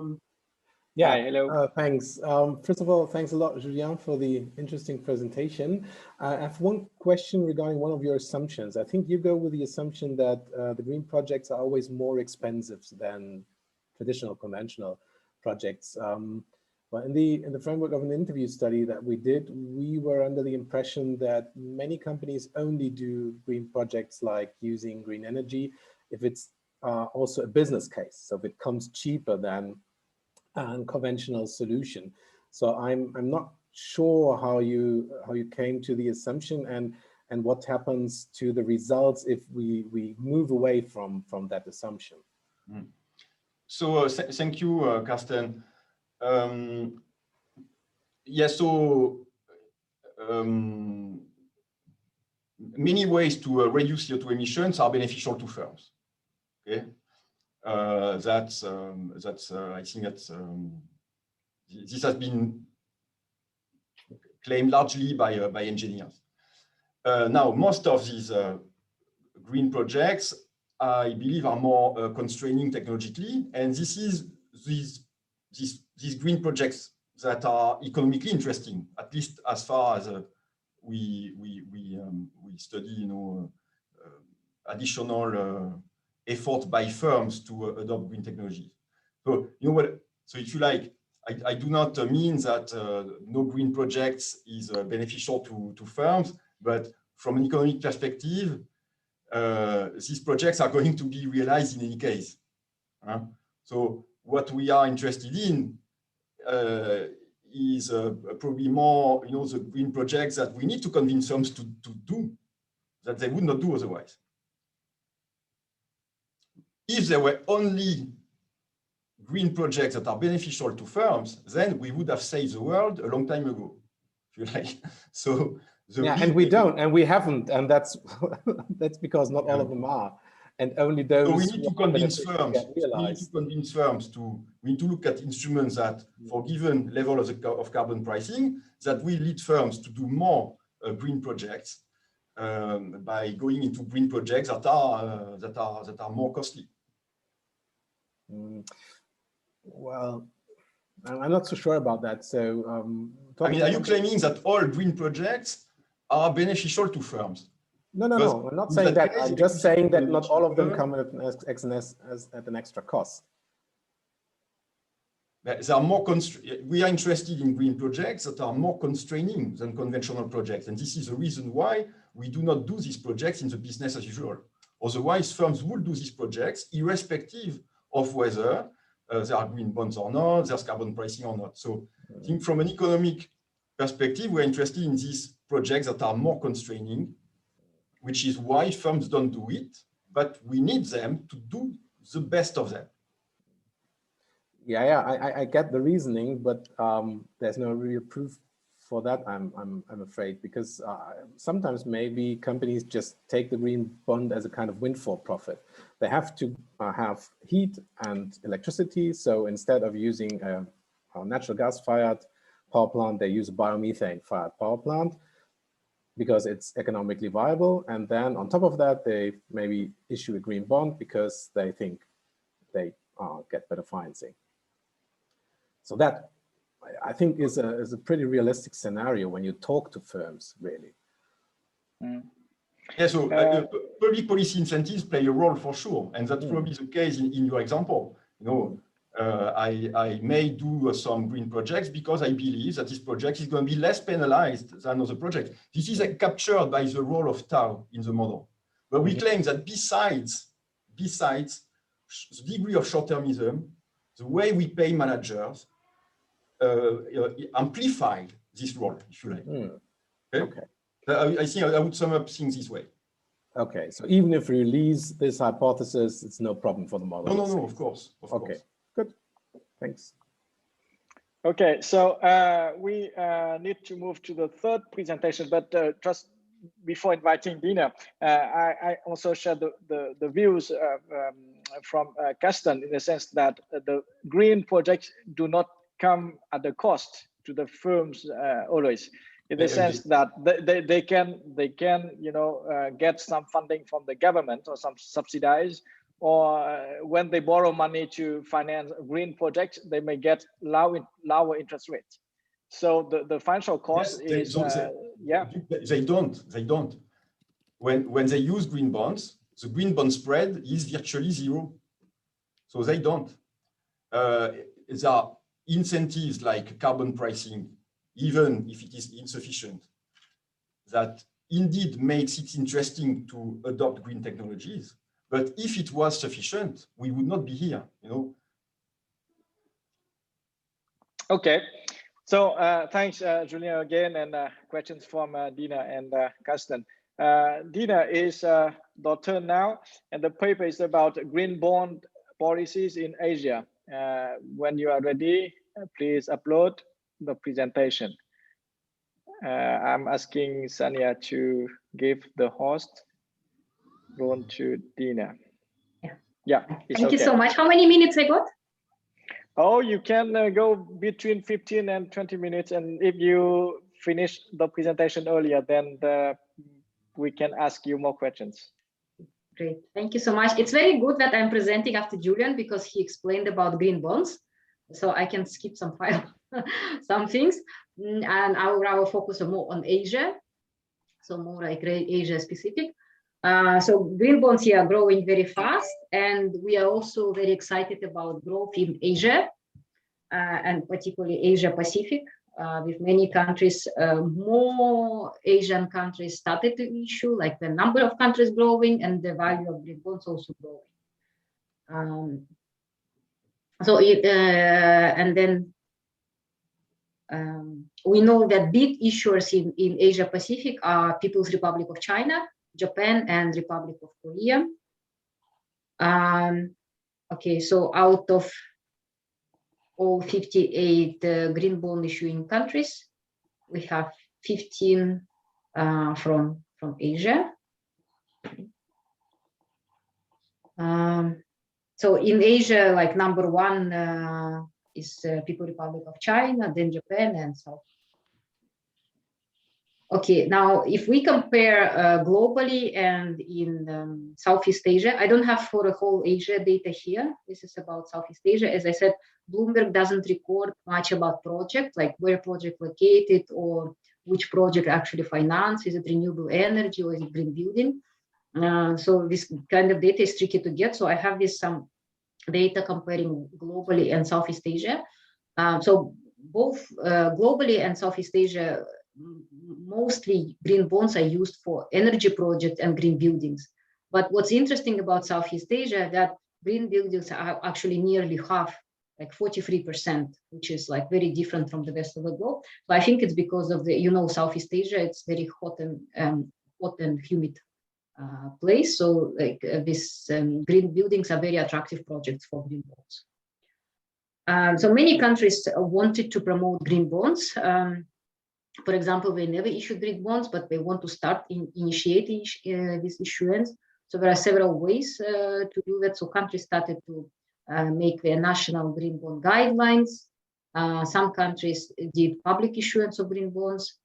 Yeah, hi, hello. Thanks. First of all, thanks a lot, Julien, for the interesting presentation. I have one question regarding one of your assumptions. I think you go with the assumption that the green projects are always more expensive than traditional conventional projects. Well, in the framework of an interview study that we did, we were under the impression that many companies only do green projects like using green energy if it's also a business case. So if it comes cheaper than a conventional solution. So I'm not sure how you came to the assumption and what happens to the results if we move away from that assumption. So thank you, Carsten. yes, so many ways to reduce CO2 emissions are beneficial to firms. Okay, I think this has been claimed largely by engineers. Now, most of these green projects, I believe, are more constraining technologically, and this is these green projects that are economically interesting, at least as far as we study, additional effort by firms to adopt green technologies. So, so if you like, I do not mean that no green projects is beneficial to firms, but from an economic perspective, these projects are going to be realized in any case. So what we are interested in is probably more, the green projects that we need to convince firms to do, that they would not do otherwise. If there were only green projects that are beneficial to firms, then we would have saved the world a long time ago, if you like. So and we don't, and we haven't, and that's that's because not all of them are, and only those. So we need to convince firms. We need to look at instruments that, for given level of carbon pricing, that will lead firms to do more green projects by going into green projects that are more costly. Well, I'm not so sure about that. So, are you claiming that all green projects are beneficial to firms? No. I'm not saying that. I'm just saying that not all of them come at an extra cost. There are more we are interested in green projects that are more constraining than conventional projects, and this is the reason why we do not do these projects in the business as usual. Otherwise, firms will do these projects irrespective of whether there are green bonds or not, there's carbon pricing or not. So I think from an economic perspective, we're interested in these projects that are more constraining, which is why firms don't do it, but we need them to do the best of them. Yeah, I get the reasoning, but there's no real proof for that, I'm afraid, because sometimes maybe companies just take the green bond as a kind of windfall profit. They have to have heat and electricity, so instead of using a natural gas-fired power plant, they use a biomethane-fired power plant because it's economically viable, and then on top of that, they maybe issue a green bond because they think they get better financing. So that, I think, is a pretty realistic scenario when you talk to firms, really. Yeah, so public policy incentives play a role for sure, and that's probably the case in your example. I may do some green projects because I believe that this project is going to be less penalized than other projects. This is captured by the role of Tau in the model. But we claim that besides the degree of short-termism, the way we pay managers amplified this role, if you like. Okay. I think I would sum up things this way. Okay, so even if we release this hypothesis, it's no problem for the model. No, of course. Okay, good. Thanks. Okay, so we need to move to the third presentation, but just before inviting Dina, I also share the views from Karsten, in the sense that the green projects do not come at the cost to the firms always, in the sense that they can get some funding from the government or some subsidies, or when they borrow money to finance green projects, they may get lower interest rates. So the financial cost is They don't. When they use green bonds, the green bond spread is virtually zero. So they don't. There are incentives like carbon pricing, even if it is insufficient, that indeed makes it interesting to adopt green technologies. But if it was sufficient, we would not be here, Okay. So thanks, Julien, again, and questions from Dina and Karsten. Dina, is your turn now, and the paper is about green bond policies in Asia. When you are ready, please upload the presentation. I'm asking Sanya to give the host role to Dina. Yeah, thank you so much. How many minutes I got? Oh, you can go between 15 and 20 minutes. And if you finish the presentation earlier, then we can ask you more questions. Great, thank you so much. It's very good that I'm presenting after Julien because he explained about green bonds. So I can skip some some things. And I will focus more on Asia. So more like Asia specific. So green bonds here are growing very fast, and we are also very excited about growth in Asia, and particularly Asia Pacific, with many countries, more Asian countries started to issue, like the number of countries growing and the value of green bonds also growing. And then we know that big issuers in Asia Pacific are People's Republic of China, Japan, and Republic of Korea. Okay, so out of all 58 green bond issuing countries, we have 15 from Asia. So in Asia, like number one is People's Republic of China, then Japan, and South. Okay, now if we compare globally and in Southeast Asia, I don't have for the whole Asia data here. This is about Southeast Asia. As I said, Bloomberg doesn't record much about project, like where project located or which project actually financed. Is it renewable energy or is it green building? So this kind of data is tricky to get. So I have this some data comparing globally and Southeast Asia. So both globally and Southeast Asia, mostly green bonds are used for energy projects and green buildings. But what's interesting about Southeast Asia, that green buildings are actually nearly half, like 43%, which is like very different from the rest of the globe. So I think it's because of the, you know, Southeast Asia, it's very hot and humid place. So like these green buildings are very attractive projects for green bonds. So many countries wanted to promote green bonds. For example, they never issued green bonds, but they want to start initiating this issuance. So there are several ways to do that. So countries started to make their national green bond guidelines. Some countries did public issuance of green bonds.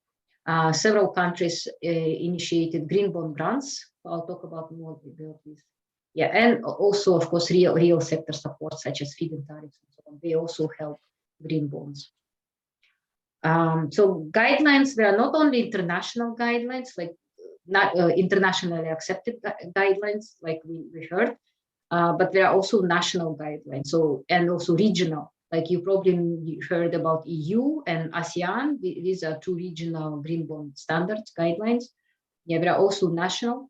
Several countries initiated green bond grants. I'll talk about more about this. Yeah, and also, of course, real sector support, such as feed-in tariffs and so on. They also help green bonds. So guidelines, there are not only international guidelines, like not internationally accepted guidelines, like we heard, but there are also national guidelines. So, and also regional, like you probably heard about EU and ASEAN. These are two regional green bond standards guidelines. Yeah, there are also national.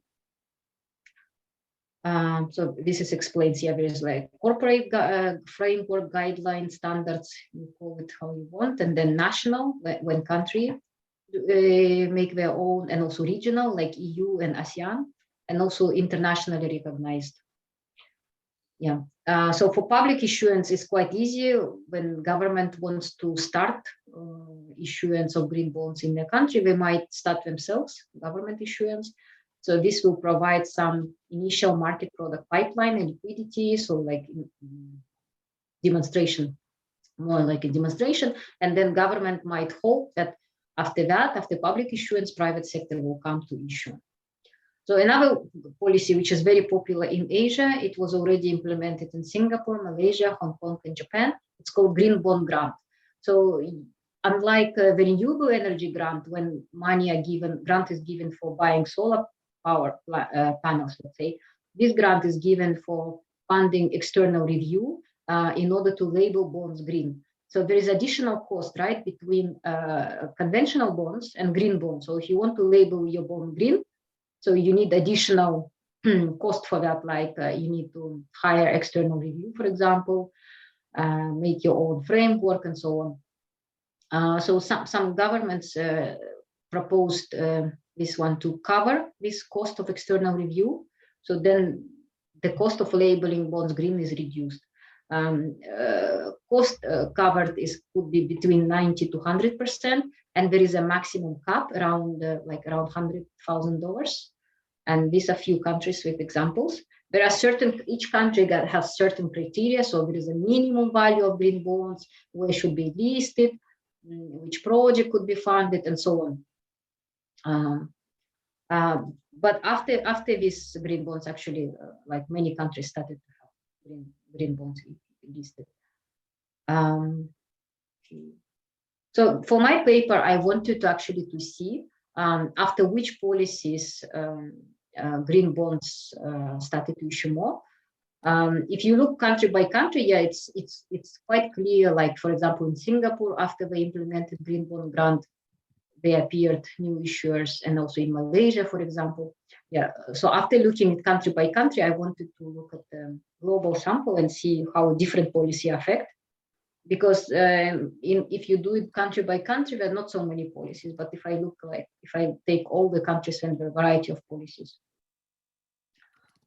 So this is explains here. There is like corporate framework guidelines, standards, you call it how you want, and then national, when country make their own, and also regional, like EU and ASEAN, and also internationally recognized. Yeah. So for public issuance, it's quite easy when government wants to start issuance of green bonds in their country. They might start themselves, government issuance. So this will provide some initial market product pipeline and liquidity. So like demonstration, more like a demonstration. And then government might hope that after that, after public issuance, private sector will come to issue. So another policy which is very popular in Asia, it was already implemented in Singapore, Malaysia, Hong Kong, and Japan. It's called Green Bond Grant. So unlike the renewable energy grant, when money are given, grant is given for buying solar power panels, let's say, this grant is given for funding external review in order to label bonds green. So there is additional cost, right, between conventional bonds and green bonds. So if you want to label your bond green, so you need additional cost for that, like you need to hire external review, for example, make your own framework and so on. So some governments proposed this one to cover this cost of external review. So then the cost of labeling bonds green is reduced. cost covered could be between 90 to 100%, and there is a maximum cap around like around $100,000. And these are few countries with examples. There are each country that has certain criteria. So there is a minimum value of green bonds, where should be listed, which project could be funded, and so on. But after these green bonds, actually, like many countries started to have green bonds listed. So for my paper, I wanted to actually to see after which policies green bonds started to issue more. If you look country by country, yeah, it's quite clear. Like for example, in Singapore, after they implemented green bond grant, there appeared new issuers, and also in Malaysia, for example. Yeah. So after looking at country by country, I wanted to look at the global sample and see how different policy affect. Because if you do it country by country, there are not so many policies. But if I take all the countries and the variety of policies.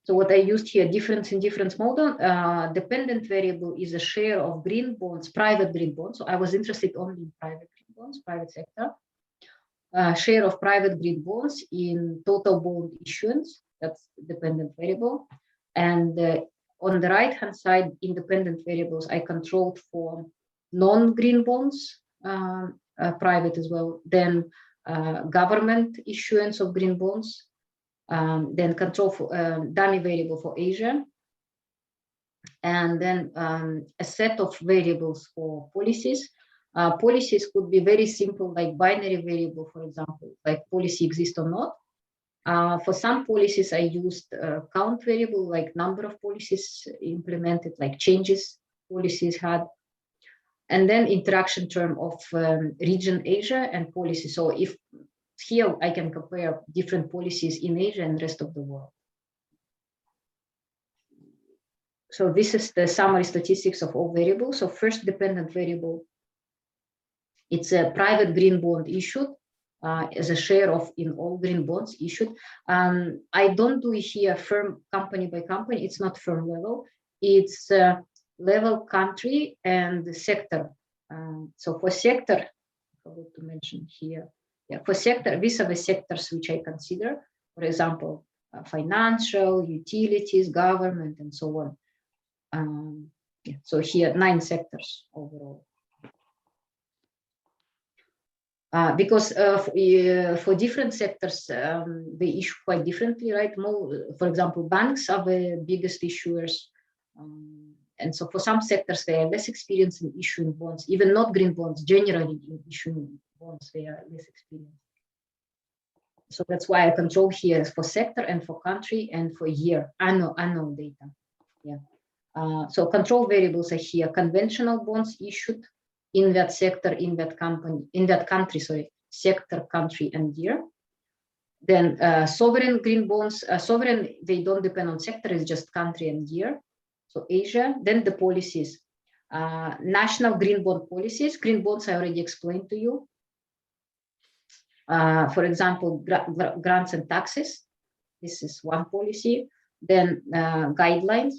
So what I used here, difference in difference model, dependent variable is a share of green bonds, private green bonds. So I was interested only in private green bonds, private sector. Share of private green bonds in total bond issuance, that's dependent variable. And on the right-hand side, independent variables, I controlled for non-green bonds, private as well, then government issuance of green bonds, then control for dummy variable for Asia, and then a set of variables for policies. Policies could be very simple, like binary variable, for example, like policy exists or not. For some policies, I used count variable, like number of policies implemented, like changes policies had. And then interaction term of region Asia and policy. So if here I can compare different policies in Asia and rest of the world. So this is the summary statistics of all variables. So first dependent variable, it's a private green bond issued as a share of in all green bonds issued. I don't do here firm company by company. It's not firm level. It's level country and sector. So for sector, I forgot to mention here. Yeah, for sector, these are the sectors which I consider. For example, financial, utilities, government, and so on. Yeah, so here 9 sectors overall. Because for different sectors, they issue quite differently, right? For example, banks are the biggest issuers. And so for some sectors, they are less experienced in issuing bonds, even not green bonds, generally in issuing bonds, they are less experienced. So that's why I control here for sector and for country and for year, annual data. Yeah. So control variables are here, conventional bonds issued in that sector, in that company, in that country, sorry, sector, country, and year. Then sovereign green bonds, sovereign, they don't depend on sector, it's just country and year. So Asia, then the policies, national green bond policies. Green bonds I already explained to you. For example, grants and taxes. This is one policy. Then guidelines,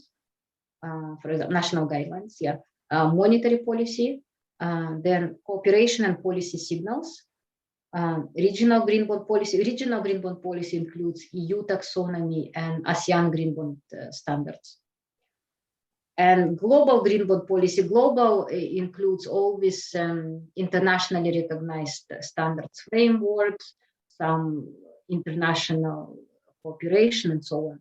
for example, national guidelines, yeah. Monetary policy, then cooperation and policy signals. Regional green bond policy. Regional green bond policy includes EU taxonomy and ASEAN green bond standards. And global green bond policy, global includes all these internationally recognized standards frameworks, some international cooperation, and so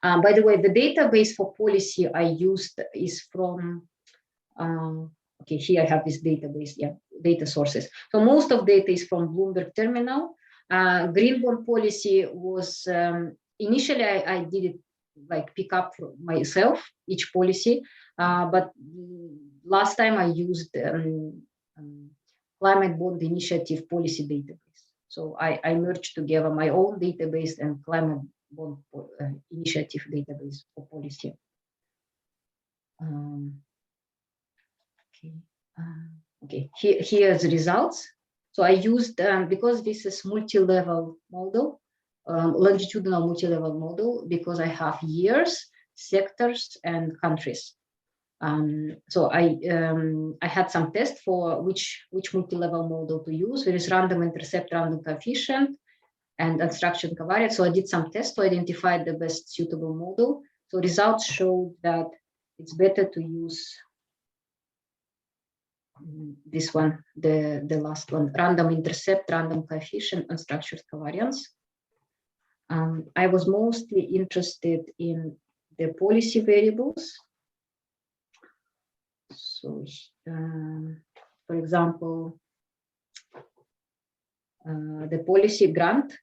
on. By the way, the database for policy I used is from, okay, here I have this database, yeah, data sources. So most of data is from Bloomberg Terminal. Green bond policy was, initially I did it like pick up myself, each policy, but last time I used Climate Bond Initiative policy database. So I merged together my own database and Climate Bond Initiative database for policy. Okay, here's the results. So I used, because this is multi-level model, longitudinal multi-level model, because I have years, sectors and countries. So I had some tests for which multi-level model to use. There is random intercept, random coefficient, and unstructured covariance. So I did some tests to identify the best suitable model. So results showed that it's better to use this one, the last one, random intercept, random coefficient, unstructured covariance. I was mostly interested in the policy variables. So, for example, the policy grant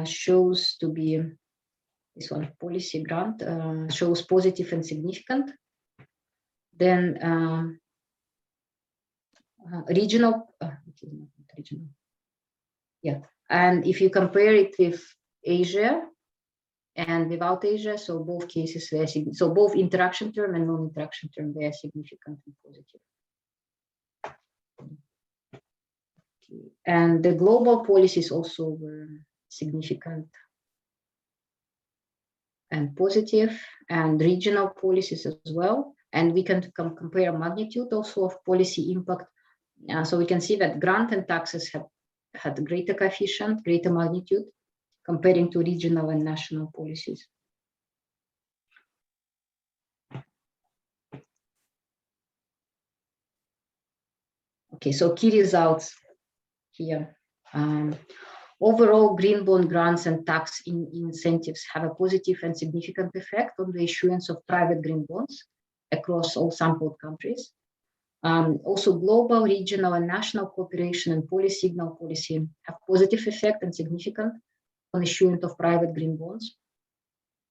shows to be this one. Policy grant shows positive and significant. Then regional, yeah. And if you compare it with Asia and without Asia, so both cases were so both interaction term and non-interaction term were significant and positive. Okay. And the global policies also were significant and positive, and regional policies as well. And we can compare magnitude also of policy impact. So we can see that grant and taxes have had greater coefficient, greater magnitude, comparing to regional and national policies. Okay, so key results here. Overall, green bond grants and tax incentives have a positive and significant effect on the issuance of private green bonds across all sampled countries. Also, global, regional, and national cooperation and policy signal policy have positive effect and significant on issuance of private green bonds.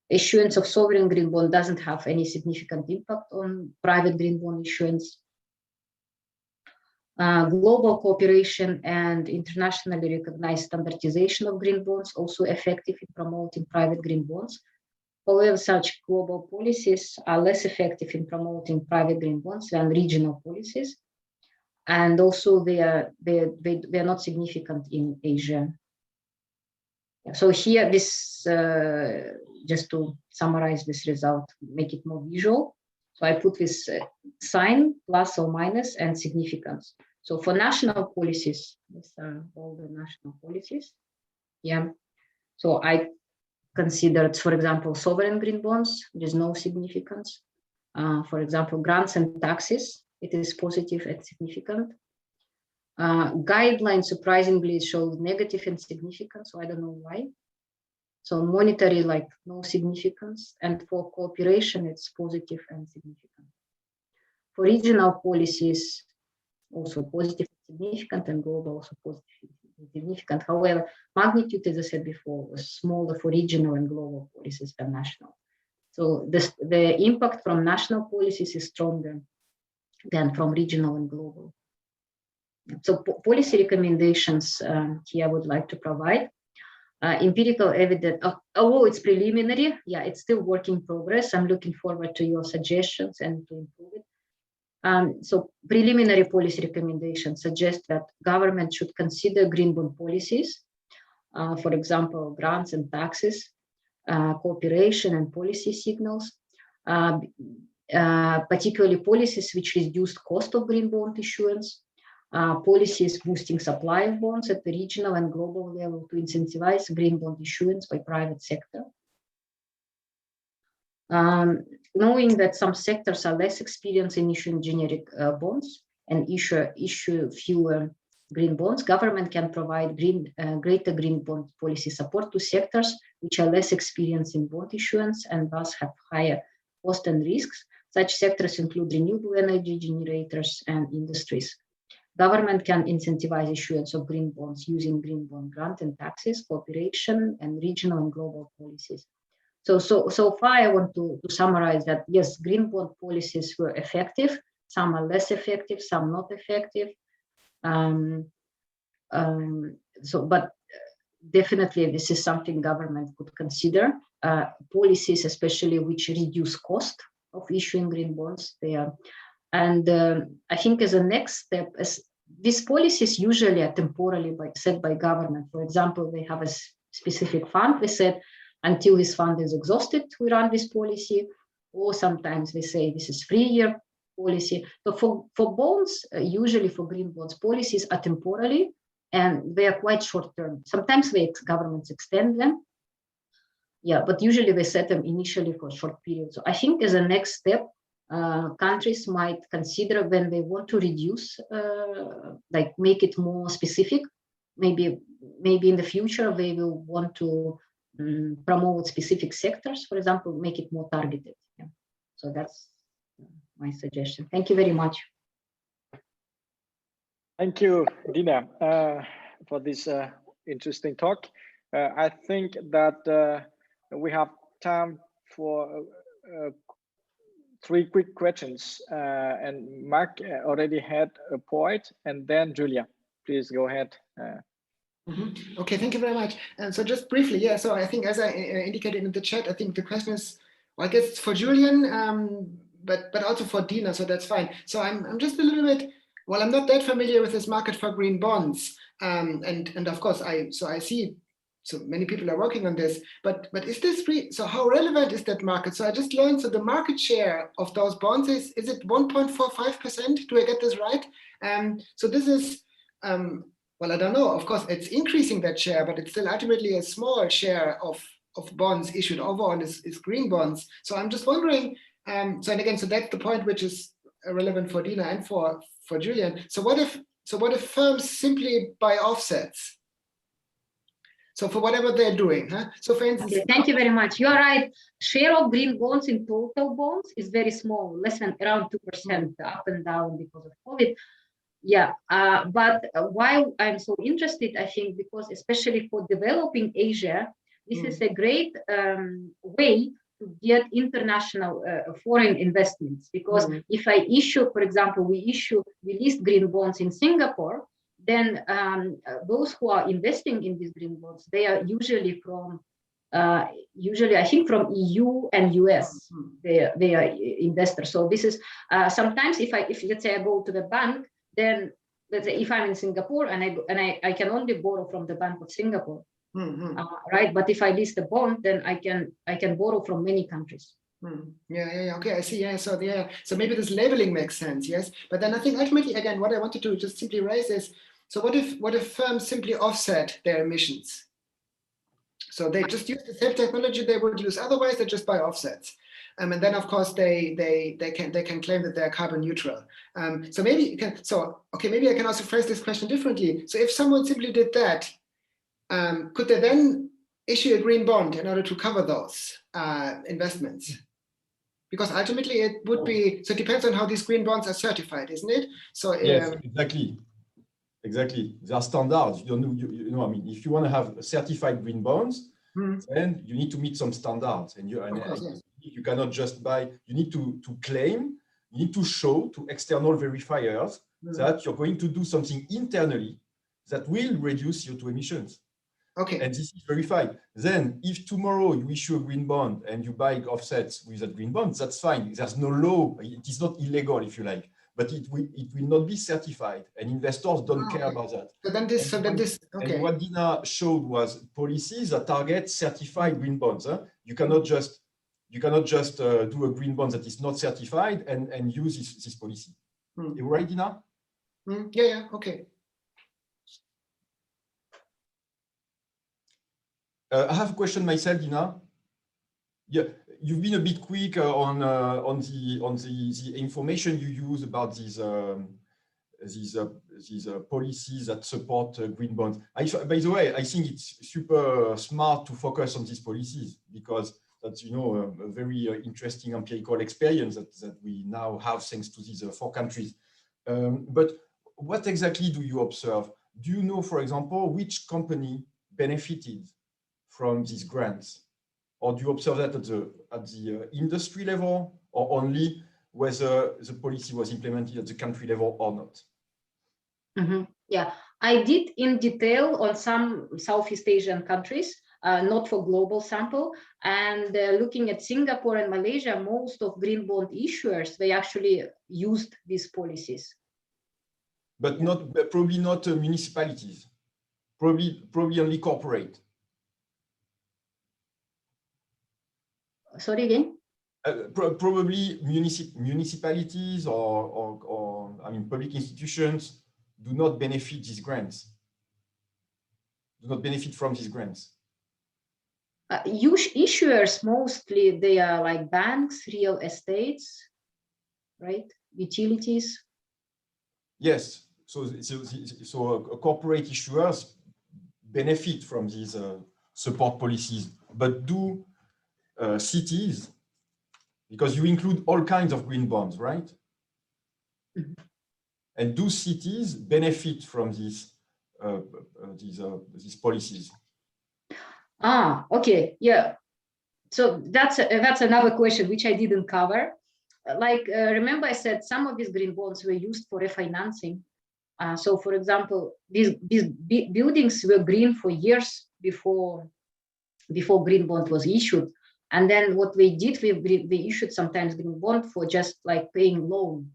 Issuance of sovereign green bond doesn't have any significant impact on private green bond issuance. Global cooperation and internationally recognized standardization of green bonds also effective in promoting private green bonds. However, such global policies are less effective in promoting private green bonds than regional policies, and also they are not significant in Asia. So here, this just to summarize this result, make it more visual. So I put this sign, plus or minus, and significance. So for national policies, these are all the national policies. Yeah. So I considered, for example, sovereign green bonds, there's no significance. For example, grants and taxes, it is positive and significant. Guidelines surprisingly showed negative and significant, so I don't know why. So monetary, like no significance, and for cooperation, it's positive and significant. For regional policies, also positive and significant, and global also positive and significant. However, magnitude, as I said before, was smaller for regional and global policies than national. So the impact from national policies is stronger than from regional and global. So policy recommendations here I would like to provide. Empirical evidence, although it's preliminary, yeah, it's still work in progress. I'm looking forward to your suggestions and to improve it. So preliminary policy recommendations suggest that government should consider green bond policies, for example, grants and taxes, cooperation and policy signals, particularly policies which reduce cost of green bond issuance, policies boosting supply of bonds at the regional and global level to incentivize green bond issuance by private sector. Knowing that some sectors are less experienced in issuing generic bonds and issue fewer green bonds, government can provide greater green bond policy support to sectors which are less experienced in bond issuance and thus have higher cost and risks. Such sectors include renewable energy generators and industries. Government can incentivize issuance of green bonds using green bond grant and taxes, cooperation, and regional and global policies. So far, I want to summarize that, yes, green bond policies were effective. Some are less effective, some not effective. But definitely this is something government could consider. Policies, especially which reduce cost of issuing green bonds, they are. And I think as a next step, as these policies usually are temporally set by government. For example, they have a specific fund. They said until this fund is exhausted, we run this policy, or sometimes we say this is 3-year policy. So for bonds, usually for green bonds, policies are temporary and they are quite short term. Sometimes governments extend them. Yeah, but usually they set them initially for a short period. So I think as a next step, countries might consider when they want to reduce, like make it more specific. Maybe in the future they will want to promote specific sectors, for example, make it more targeted. Yeah. So that's my suggestion. Thank you very much. Thank you, Dina, for this interesting talk. I think that we have time for 3 quick questions, and Marc already had a point, and then Julia, please go ahead. Okay, thank you very much. And so just briefly, yeah, so I think as I indicated in the chat, I think the question is, well, I guess it's for Julien, but also for Dina, so that's fine. So I'm just a little bit, well, I'm not that familiar with this market for green bonds. And of course, I see, so many people are working on this, but is this so how relevant is that market? So I just learned, so the market share of those bonds is it 1.45%? Do I get this right? So this is, well, I don't know, of course, it's increasing that share, but it's still ultimately a small share of bonds issued overall is green bonds. So I'm just wondering, so and again, so that's the point which is relevant for Dina and for Julien. So what if firms simply buy offsets? So for whatever they're doing, huh? So for instance, okay, thank you very much. You are right. Share of green bonds in total bonds is very small, less than around 2%, up and down because of COVID. Yeah, but why I'm so interested, I think, because especially for developing Asia, this is a great way to get international foreign investments. Because if I issue, for example, we list green bonds in Singapore, then those who are investing in these green bonds, they are usually from, I think from EU and US, they are investors. So this is sometimes if let's say I go to the bank, then let's say if I'm in Singapore and I can only borrow from the Bank of Singapore, right? But if I list a bond, then I can borrow from many countries. Yeah. Okay, I see. Yeah. So so maybe this labeling makes sense. Yes. But then I think ultimately, again, what I wanted to just simply raise is, so what if firms simply offset their emissions? So they just use the same technology they would use otherwise, they just buy offsets. And then of course they can claim that they're carbon neutral. So maybe you can, maybe I can also phrase this question differently. So if someone simply did that, could they then issue a green bond in order to cover those investments? Because ultimately it would be, so it depends on how these green bonds are certified, isn't it? So yes, exactly. There are standards. You know, I mean, if you want to have certified green bonds, then you need to meet some standards, and you cannot just buy. You need to claim. You need to show to external verifiers that you're going to do something internally that will reduce CO2 emissions. Okay. And this is verified. Then, if tomorrow you issue a green bond and you buy offsets with that green bond, that's fine. There's no law. It is not illegal, if you like. But it will not be certified, and investors don't care about that. Okay. And what Dina showed was policies that target certified green bonds. You cannot just do a green bond that is not certified and use this policy. You right, Dina? Yeah. Okay. I have a question myself, Dina. Yeah, you've been a bit quick on the information you use about these policies that support green bonds. By the way, I think it's super smart to focus on these policies, because that's, a very interesting empirical experience that we now have thanks to these 4 countries. But what exactly do you observe? Do you know, for example, which company benefited from these grants? Or do you observe that at the industry level, or only whether the policy was implemented at the country level or not? Yeah, I did in detail on some Southeast Asian countries, not for global sample. And looking at Singapore and Malaysia, most of green bond issuers, they actually used these policies. But probably not municipalities, probably only corporate. Sorry again? Probably municipalities or I mean, public institutions do not benefit these grants, do not benefit from these grants. Issuers, mostly, they are like banks, real estates, right? Utilities. Yes, so corporate issuers benefit from these support policies, but do cities, because you include all kinds of green bonds, right? Mm-hmm. And do cities benefit from these policies? Ah, okay, yeah. So that's another question which I didn't cover. Remember I said some of these green bonds were used for refinancing. So, for example, these buildings were green for years before green bond was issued. And then what we did, we issued sometimes green bond for just like paying loan.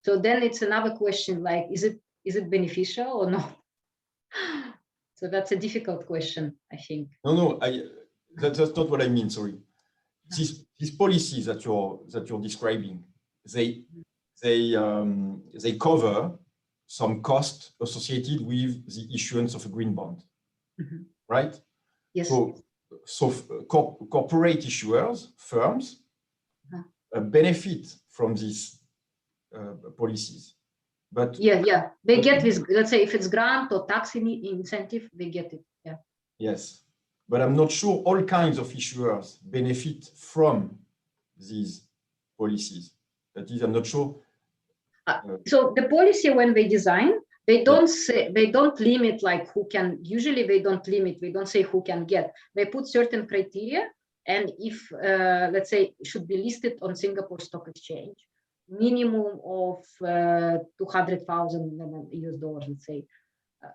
So then it's another question, like, is it beneficial or not? So that's a difficult question, I think. No, that's not what I mean. Sorry. These policies that you're describing, they cover some cost associated with the issuance of a green bond, mm-hmm. right? Yes. So corporate issuers, firms, benefit from these policies. But yeah, they get this. Let's say if it's grant or tax incentive, they get it. Yeah. Yes, but I'm not sure all kinds of issuers benefit from these policies. That is, I'm not sure. So the policy, when they design, they don't say, they don't limit like who can. Usually they don't limit. We don't say who can get. They put certain criteria, and if let's say it should be listed on Singapore Stock Exchange, minimum of $200,000 US, let's say.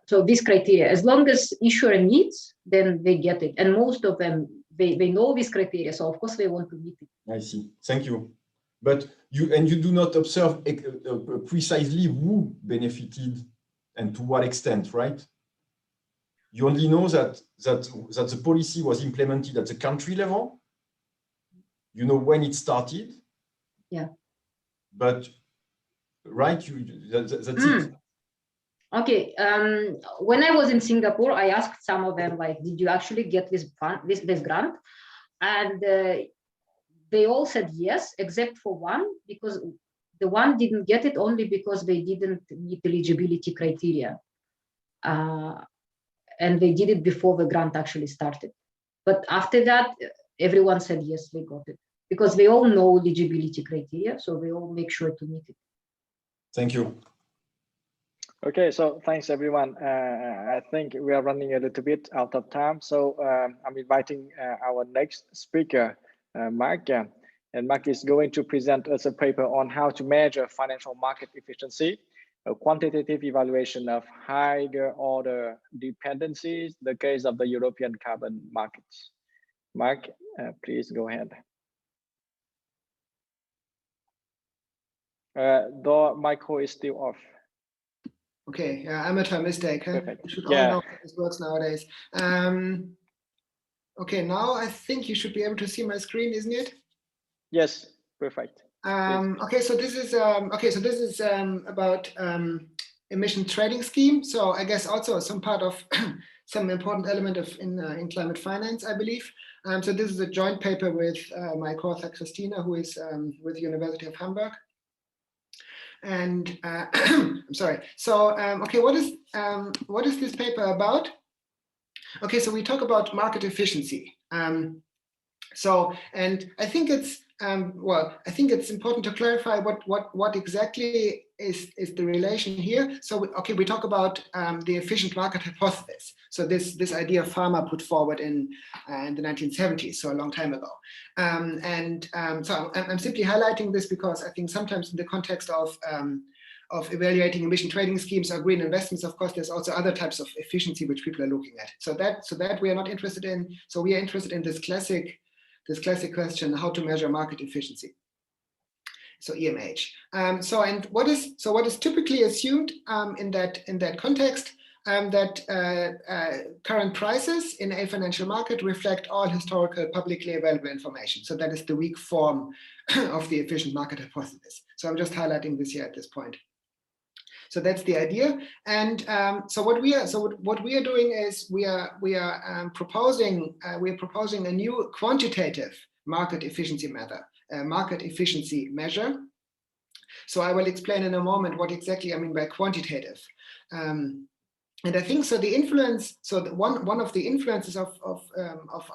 So this criteria, as long as issuer meets, then they get it. And most of them, they know this criteria. So of course they want to meet it. I see. Thank you. But you do not observe precisely who benefited and to what extent, right? You only know that the policy was implemented at the country level. You know when it started. Yeah. But right, that's it. Okay. When I was in Singapore, I asked some of them, like, did you actually get this grant? And they all said yes, except for one, because the one didn't get it only because they didn't meet eligibility criteria. And they did it before the grant actually started. But after that, everyone said yes, they got it. Because they all know eligibility criteria, so they all make sure to meet it. Thank you. Okay, so thanks everyone. I think we are running a little bit out of time, so I'm inviting our next speaker, Marc, and Marc is going to present us a paper on how to measure financial market efficiency, a quantitative evaluation of higher order dependencies, the case of the European carbon markets. Marc, please go ahead. The micro is still off. Okay, amateur mistake. Huh? Perfect. You should all know how this works nowadays. Okay, now I think you should be able to see my screen, isn't it? Yes, perfect. Okay, so this is about emission trading scheme. So I guess also some part of some important element of in climate finance, I believe. So this is a joint paper with my co-author Cristina, who is with the University of Hamburg. And I'm sorry. So okay, what is this paper about? Okay, so we talk about market efficiency. And I think it's I think it's important to clarify what exactly is the relation here. So okay, we talk about the efficient market hypothesis. So this idea Pharma put forward in the 1970s, so a long time ago. So I'm simply highlighting this because I think sometimes in the context of evaluating emission trading schemes or green investments, of course, there's also other types of efficiency which people are looking at. So that we are not interested in. So we are interested in this classic question, how to measure market efficiency. So EMH. So what is typically assumed in that context? that current prices in a financial market reflect all historical publicly available information. So that is the weak form of the efficient market hypothesis. So I'm just highlighting this here at this point. So that's the idea. And so what we are doing is we are proposing a new quantitative market efficiency measure. So I will explain in a moment what exactly I mean by quantitative. And I think so. The influence. So one of the influences of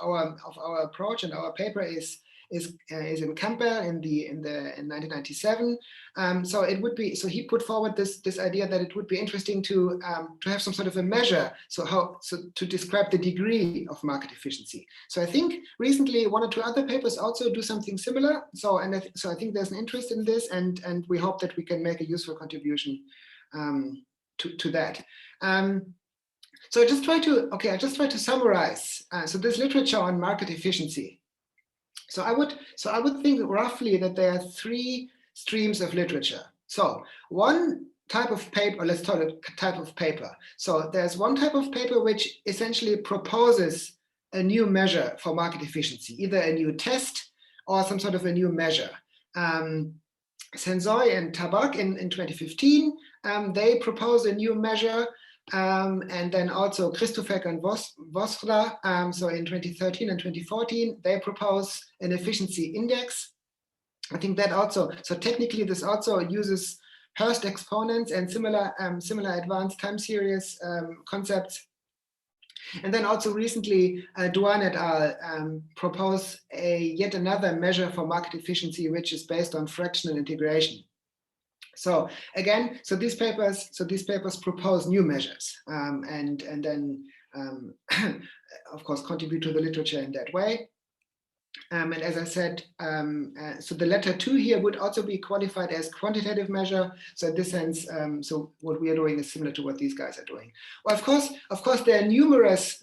our approach and our paper is in Campbell in 1997. So it would be. So he put forward this idea that it would be interesting to have some sort of a measure. So to describe the degree of market efficiency. So I think recently 1 or 2 other papers also do something similar. So I think there's an interest in this, and we hope that we can make a useful contribution to that. So I just try to summarize. So this literature on market efficiency. So I would think roughly that there are 3 streams of literature. So one type of paper, or let's call it type of paper. So there's one type of paper which essentially proposes a new measure for market efficiency, either a new test or some sort of a new measure. Sensoy and Tabak in 2015, they propose a new measure. And then also Christofek and Vosra, so in 2013 and 2014, they propose an efficiency index. I think that also, so technically this also uses Hurst exponents and similar advanced time series concepts. And then also recently, Duan et al. Propose yet another measure for market efficiency, which is based on fractional integration. So again, so these papers propose new measures and then of course contribute to the literature in that way. And as I said, so the letter 2 here would also be qualified as quantitative measure. So in this sense, so what we are doing is similar to what these guys are doing. Well, of course, there are numerous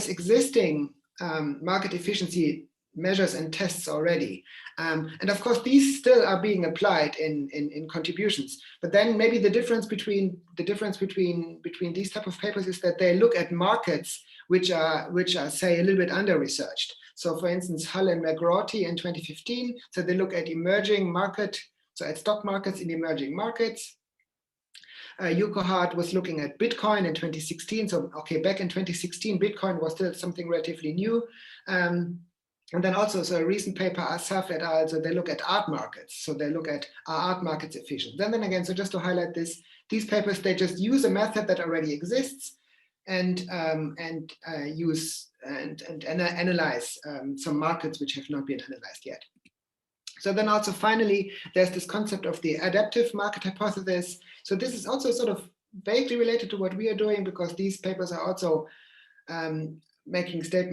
existing market efficiency measures and tests already. And of course, these still are being applied in contributions. But then maybe the difference between these type of papers is that they look at markets which are say a little bit under-researched. So for instance, Hull and McGrorty in 2015, so they look at emerging market, so at stock markets in emerging markets. Yukohart was looking at Bitcoin in 2016. So okay, back in 2016, Bitcoin was still something relatively new. And then also, so a recent paper, Asaf et al., so they look at art markets. So they look at are art markets efficient? Then again, so just to highlight this, these papers, they just use a method that already exists and use and analyze some markets which have not been analyzed yet. So then also finally, there's this concept of the adaptive market hypothesis. So this is also sort of vaguely related to what we are doing, because these papers are also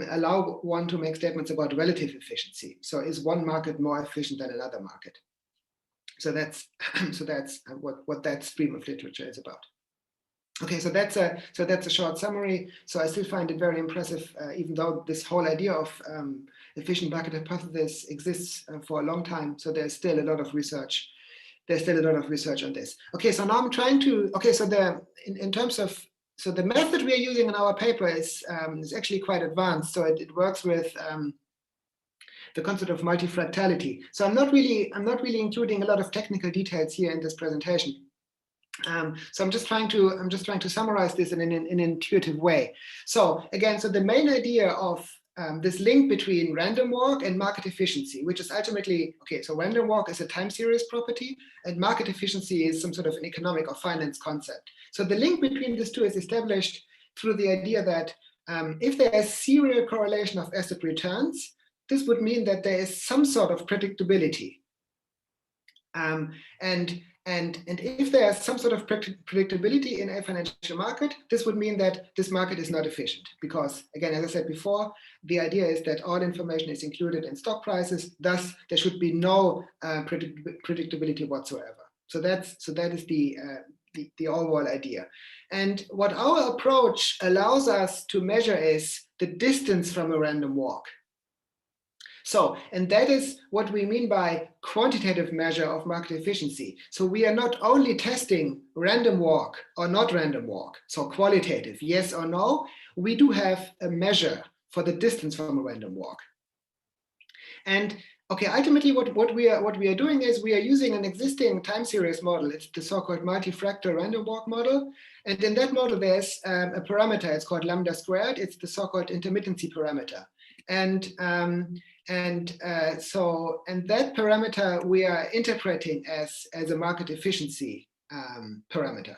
allow one to make statements about relative efficiency. So is one market more efficient than another market? So that's what that stream of literature is about. Okay, so that's a short summary. So I still find it very impressive, even though this whole idea of efficient market hypothesis exists for a long time. So there's still a lot of research. There's still a lot of research on this. Okay, so now I'm trying to. Okay, so in terms of. So the method we are using in our paper is actually quite advanced. So it works with the concept of multifractality. So I'm not really including a lot of technical details here in this presentation. So I'm just trying to summarize this in an intuitive way. So again, so the main idea of this link between random walk and market efficiency, which is ultimately, okay, so random walk is a time series property and market efficiency is some sort of an economic or finance concept. So the link between these two is established through the idea that if there is serial correlation of asset returns, this would mean that there is some sort of predictability. And if there's some sort of predictability in a financial market, this would mean that this market is not efficient. Because again, as I said before, the idea is that all information is included in stock prices. Thus, there should be no predictability whatsoever. So that is the overall idea. And what our approach allows us to measure is the distance from a random walk. So, and that is what we mean by quantitative measure of market efficiency. So we are not only testing random walk or not random walk, so qualitative, yes or no, we do have a measure for the distance from a random walk. And okay, ultimately what we are doing is we are using an existing time series model. It's the so-called multi-fractal random walk model. And in that model, there's a parameter, it's called lambda squared. It's the so-called intermittency parameter. And that parameter we are interpreting as a market efficiency parameter.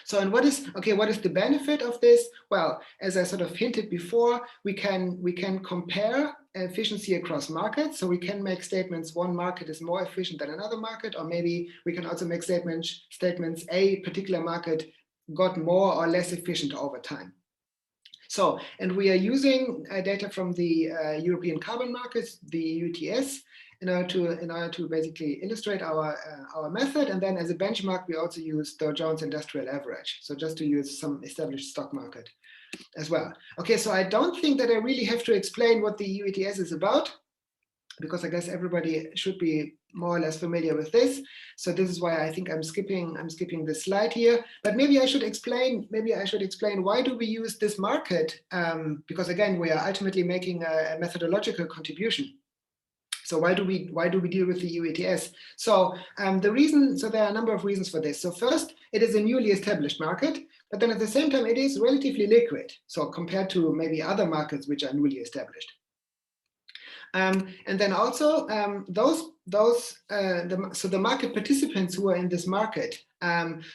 So, and what is the benefit of this? Well, as I sort of hinted before, we can compare efficiency across markets. So we can make statements, one market is more efficient than another market, or maybe we can also make statements a particular market got more or less efficient over time. So, and we are using data from the European carbon markets, the ETS, in order to basically illustrate our method. And then as a benchmark, we also use Dow Jones Industrial Average. So just to use some established stock market as well. Okay, so I don't think that I really have to explain what the EU ETS is about, because I guess everybody should be more or less familiar with this. So this is why I think I'm skipping this slide here. But maybe I should explain why do we use this market? Because again, we are ultimately making a methodological contribution. So why do we deal with the EU ETS? So there are a number of reasons for this. So first, it is a newly established market, but then at the same time, it is relatively liquid. So compared to maybe other markets which are newly established. And then also the market participants who are in this market.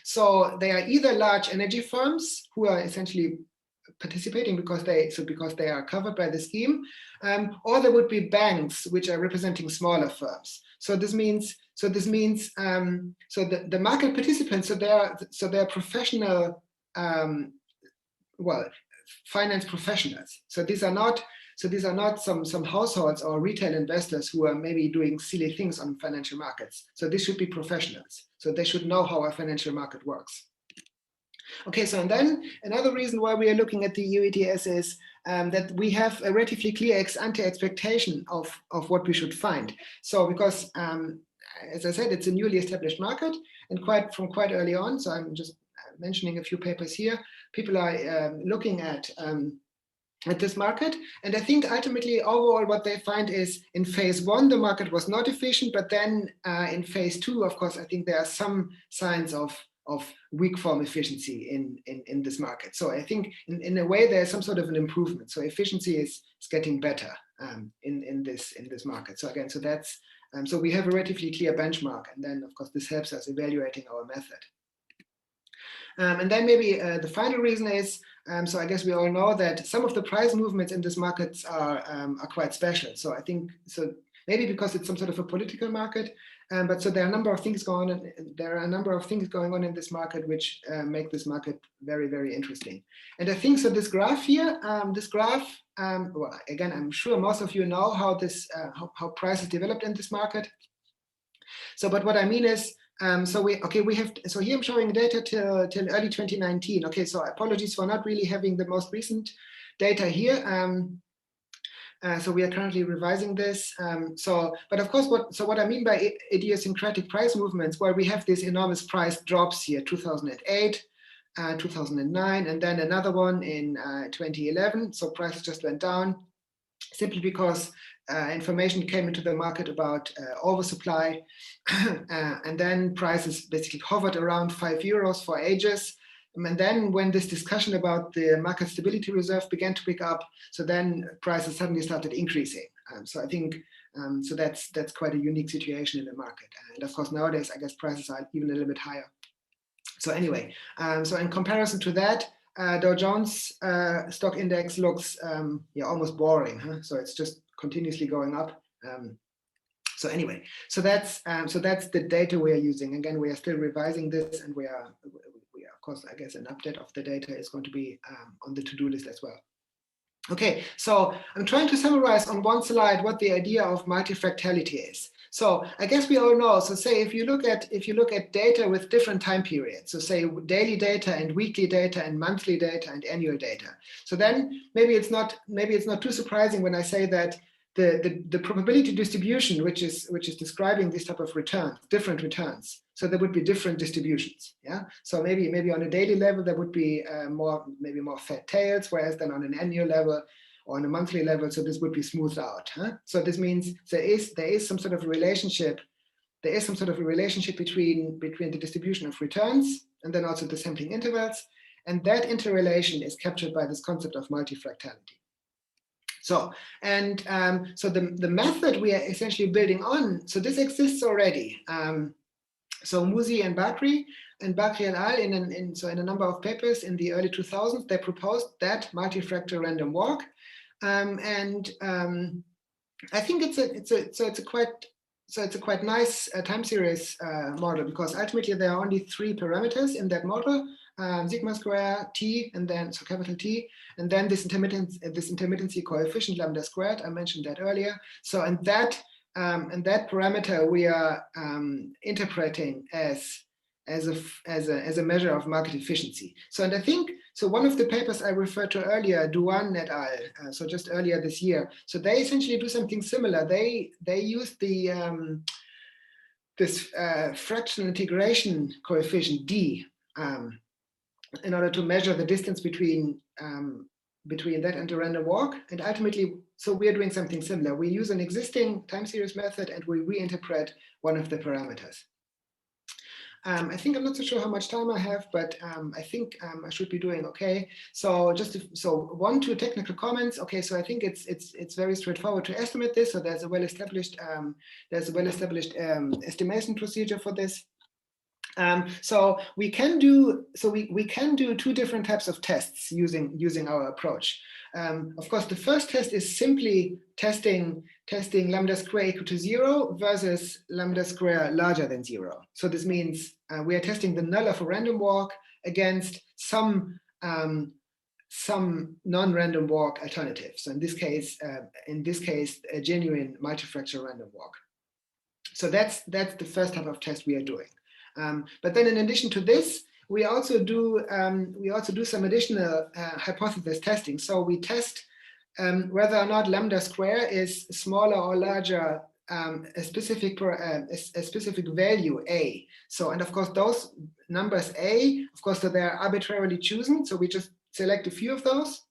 So they are either large energy firms who are essentially participating because they are covered by the scheme, or there would be banks which are representing smaller firms. So this means the market participants, so they are professional, finance professionals. So these are not some households or retail investors who are maybe doing silly things on financial markets. So this should be professionals. So they should know how a financial market works. Okay, so and then another reason why we are looking at the EU ETS is that we have a relatively clear ex-ante expectation of what we should find. So because, as I said, it's a newly established market, and from quite early on, so I'm just mentioning a few papers here, people are looking at this market. And I think ultimately, overall, what they find is in phase 1, the market was not efficient, but then in phase 2, of course, I think there are some signs of weak form efficiency in this market. So I think in a way there's some sort of an improvement. So efficiency is getting better in this market. So again, so we have a relatively clear benchmark, and then of course this helps us evaluating our method. And then maybe the final reason is, so I guess we all know that some of the price movements in this market are quite special. So I think, so maybe because it's some sort of a political market, but so there are a number of things going on. There are a number of things going on in this market which make this market very, very interesting. And I think so. This graph here, well, again, I'm sure most of you know how how prices developed in this market. So, but what I mean is, so here I'm showing data till early 2019. Okay, so apologies for not really having the most recent data here. So we are currently revising this. But of course, what I mean by idiosyncratic price movements, where we have these enormous price drops here, 2008, 2009, and then another one in 2011. So prices just went down simply because information came into the market about oversupply, and then prices basically hovered around €5 for ages. And then when this discussion about the market stability reserve began to pick up, so then prices suddenly started increasing. So I think, so that's quite a unique situation in the market. And of course, nowadays, I guess prices are even a little bit higher. So anyway, so in comparison to that, Dow Jones stock index looks almost boring. Huh? So it's just continuously going up. So anyway, so that's the data we are using. Again, we are still revising this, and we are of course, I guess an update of the data is going to be on the to-do list as well. Okay, so I'm trying to summarize on one slide what the idea of multifractality is. So I guess we all know. So say if you look at data with different time periods, so say daily data and weekly data and monthly data and annual data. So then maybe it's not too surprising when I say that the probability distribution, which is describing this type of return, different returns. So there would be different distributions. Yeah. So maybe on a daily level there would be maybe more fat tails, whereas then on an annual level or on a monthly level, so this would be smoothed out. Huh? So this means there is some sort of relationship. There is some sort of a relationship between the distribution of returns and then also the sampling intervals, and that interrelation is captured by this concept of multifractality. So, and so the method we are essentially building on, so this exists already. So Musi and Bakri et al. in a number of papers in the early 2000s, they proposed that multifractal random walk, and I think it's a quite nice time series model, because ultimately there are only 3 parameters in that model. Sigma square T, and then so capital T, and then this intermittency coefficient lambda squared. I mentioned that earlier. So and that parameter we are interpreting as a measure of market efficiency. So and I think so one of the papers I referred to earlier, Daubanes et al. So just earlier this year. So they essentially do something similar. They use the this fractional integration coefficient D. In order to measure the distance between that and the random walk. And ultimately, so we are doing something similar. We use an existing time series method and we reinterpret one of the parameters. I think I'm not so sure how much time I have, but I think I should be doing okay. So one, two technical comments. Okay, so I think it's very straightforward to estimate this. So there's a well-established estimation procedure for this. So we can do 2 different types of tests using our approach. Of course, the first test is simply testing lambda square equal to 0 versus lambda square larger than 0. So this means we are testing the null of a random walk against some non-random walk alternatives. So in this case, a genuine multifractal random walk. So that's the first type of test we are doing. But then in addition to this, we also do some additional hypothesis testing. So we test whether or not lambda square is smaller or larger a specific value A. So, and of course those numbers A, of course, so they're arbitrarily chosen. So we just select a few of those.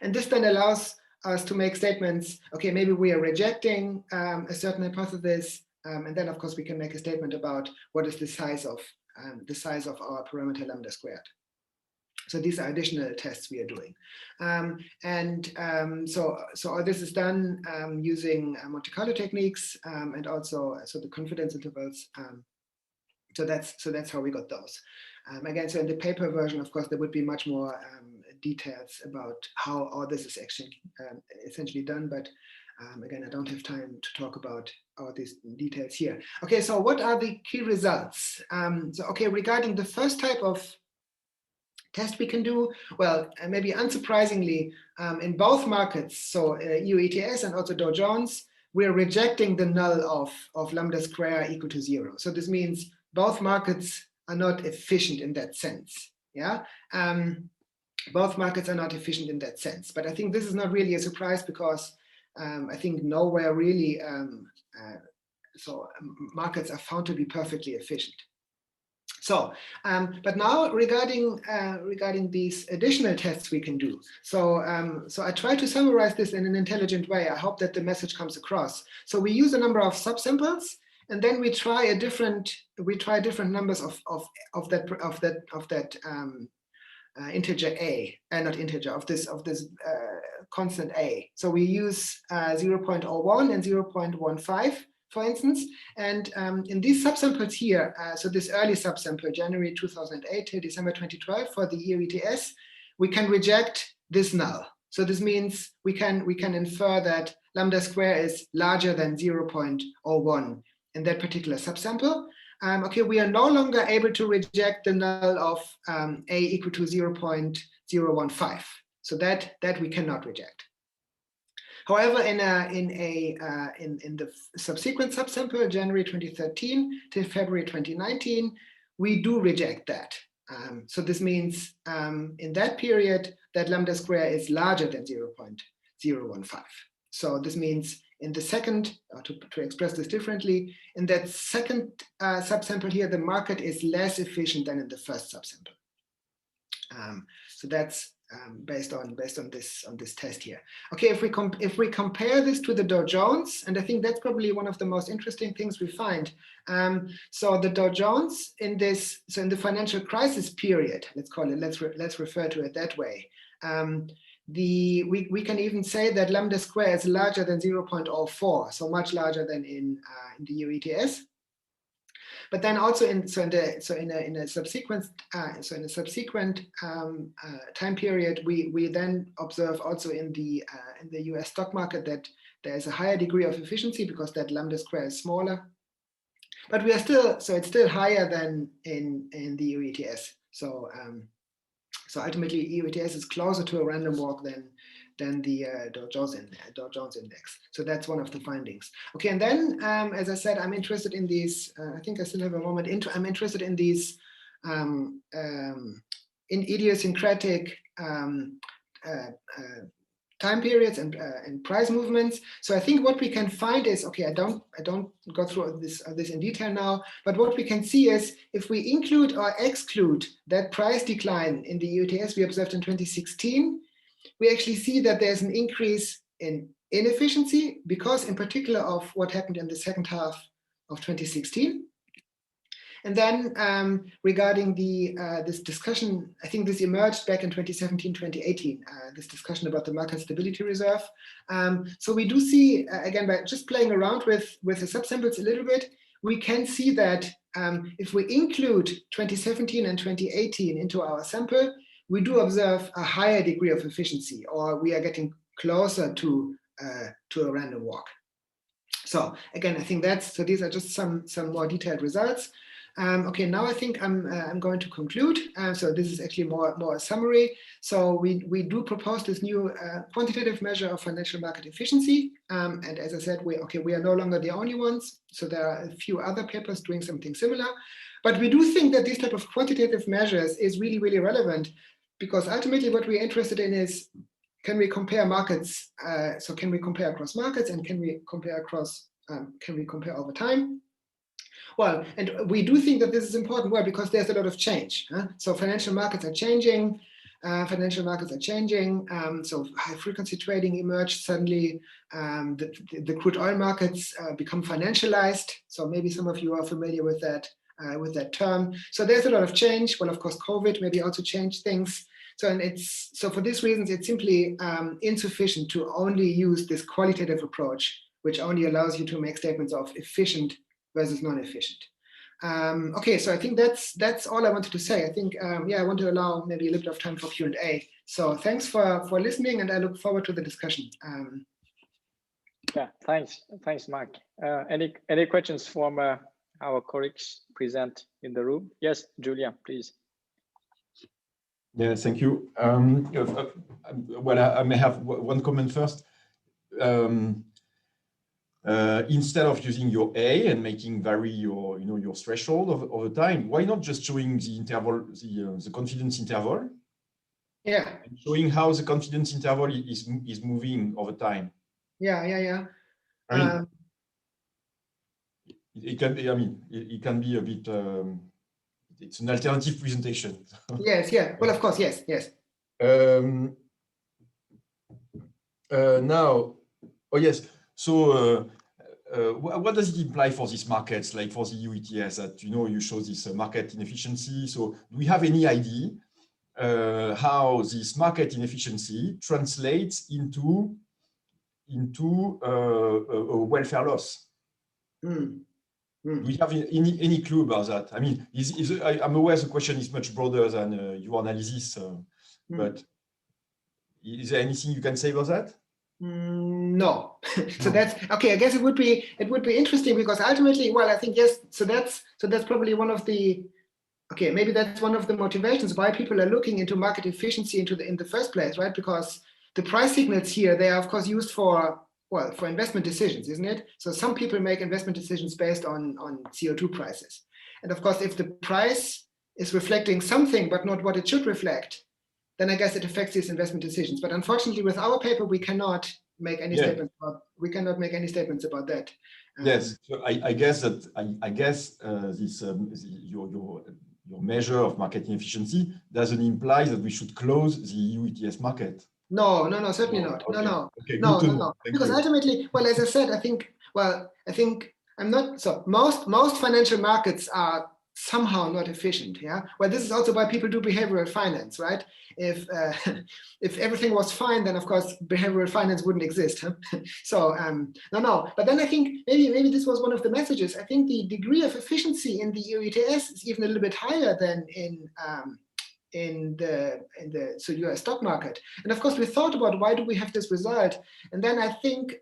And this then allows us to make statements, okay, maybe we are rejecting a certain hypothesis. And then, of course, we can make a statement about what is the size of our parameter lambda squared. So these are additional tests we are doing, so all this is done using Monte Carlo techniques and also so the confidence intervals. So that's how we got those. Again, so in the paper version, of course, there would be much more details about how all this is actually essentially done, but. Again, I don't have time to talk about all these details here. Okay, so what are the key results? So, okay, regarding the first type of test we can do, well, maybe unsurprisingly, in both markets, so EU ETS and also Dow Jones, we're rejecting the null of lambda square equal to 0. So this means both markets are not efficient in that sense. Yeah. Both markets are not efficient in that sense. But I think this is not really a surprise because I think nowhere really, so markets are found to be perfectly efficient. So, but now regarding these additional tests we can do. So, so I try to summarize this in an intelligent way. I hope that the message comes across. So we use a number of subsamples, and then we try different numbers of that integer a, not integer, of this constant a. So we use 0.01 and 0.15, for instance, and in these subsamples here, so this early subsample, January 2008 to December 2012 for the EU ETS, we can reject this null. So this means we can infer that lambda square is larger than 0.01 in that particular subsample. Okay, we are no longer able to reject the null of a equal to 0.015. So that we cannot reject. However, in the subsequent subsample, January 2013 to February 2019, we do reject that. So this means in that period that lambda square is larger than 0.015. So this means in the second, or to express this differently, in that second subsample here, the market is less efficient than in the first subsample. So that's based on this test here. Okay, if we compare this to the Dow Jones, and I think that's probably one of the most interesting things we find. So the Dow Jones in the financial crisis period, let's call it, let's refer to it that way. We can even say that lambda square is larger than 0.04, so much larger than in the EU ETS. But then also in a subsequent time period, we then observe also in the US stock market that there is a higher degree of efficiency because that lambda square is smaller. But we are still, so it's still higher than in the EU ETS. So ultimately EU ETS is closer to a random walk than the Dow Jones index. So that's one of the findings. Okay, and then as I said, I'm interested in these. I think I still have a moment. I'm interested in these in idiosyncratic time periods and price movements. So I think what we can find is, okay, I don't go through this in detail now, but what we can see is if we include or exclude that price decline in the EU ETS we observed in 2016. We actually see that there's an increase in inefficiency because in particular of what happened in the second half of 2016. And then regarding this discussion, I think this emerged back in 2017, 2018, this discussion about the market stability reserve. So we do see, again, by just playing around with the subsamples a little bit, we can see that if we include 2017 and 2018 into our sample, we do observe a higher degree of efficiency, or we are getting closer to a random walk. So again, I think so these are just some more detailed results. Okay, now I think I'm going to conclude. So this is actually more a summary. So we do propose this new quantitative measure of financial market efficiency. And as I said, we are no longer the only ones. So there are a few other papers doing something similar. But we do think that this type of quantitative measures is really, really relevant, because ultimately what we're interested in is, can we compare markets? So can we compare across markets, and can we compare over time? Well, and we do think that this is important. Well, because there's a lot of change. So financial markets are changing. So high frequency trading emerged suddenly. The crude oil markets become financialized. So maybe some of you are familiar with that term. So there's a lot of change. Well, of course, COVID maybe also changed things. So for these reasons, it's simply insufficient to only use this qualitative approach, which only allows you to make statements of efficient versus non-efficient. Okay, so I think that's all I wanted to say. I think, I want to allow maybe a little bit of time for Q&A. So thanks for listening, and I look forward to the discussion. Yeah, thanks, Marc. Any questions from our colleagues present in the room? Yes, Julien, please. Yeah, thank you. Well, I may have one comment first. Instead of using your A and making vary your threshold over time, why not just showing the interval, the confidence interval? Yeah. And showing how the confidence interval is moving over time. Yeah. I mean, it can be. I mean, it can be a bit. It's an alternative presentation. Yes. Yeah. Well, of course. Yes. Now, oh yes. So, what does it imply for these markets, like for the EU ETS, that you show this market inefficiency? So, do we have any idea how this market inefficiency translates into a welfare loss? Do we have any clue about that? I mean, I'm aware the question is much broader than your analysis, but is there anything you can say about that? No. So that's okay. I guess it would be interesting, because ultimately, well, I think yes. So that's probably one of the maybe that's one of the motivations why people are looking into market efficiency in the first place, right? Because the price signals here, they are of course used for investment decisions, isn't it? So some people make investment decisions based on CO2 prices, and of course, if the price is reflecting something but not what it should reflect, then I guess it affects these investment decisions. But unfortunately, with our paper, we cannot make any Yeah. statements about. We cannot make any statements about that. Yes, so I guess that this your measure of marketing efficiency doesn't imply that we should close the EU ETS market. No, certainly not. Okay. No. Okay, good to know. Thank Because you. ultimately, well, as I said, I think I'm not, so most financial markets are somehow not efficient. Yeah. Well, this is also why people do behavioral finance, right? If everything was fine, then of course behavioral finance wouldn't exist. Huh? So no. But then I think maybe this was one of the messages. I think the degree of efficiency in the EU ETS is even a little bit higher than in the US stock market. And of course we thought about why do we have this result, and then I think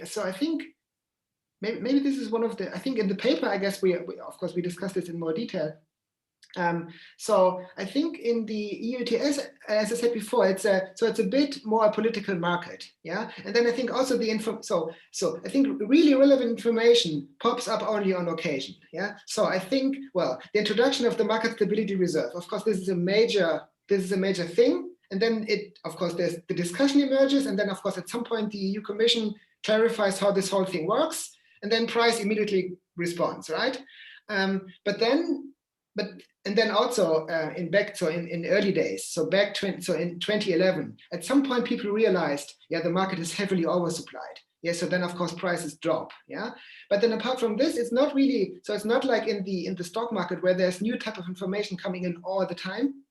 so I think maybe this is one of the, I think in the paper, I guess we of course we discussed this in more detail. So I think in the EU ETS, as I said before, it's a bit more a political market, yeah. And then I think also the so I think really relevant information pops up only on occasion, yeah. So I think, well, the introduction of the market stability reserve, of course, this is a major thing. And then of course, there's the discussion emerges, and then of course at some point the EU Commission clarifies how this whole thing works, and then price immediately responds, right? And then also in early days, so in 2011, at some point people realized, yeah, the market is heavily oversupplied. Yeah, so then of course prices drop. Yeah, but then apart from this, it's not really, so it's not like in the stock market where there's new type of information coming in all the time.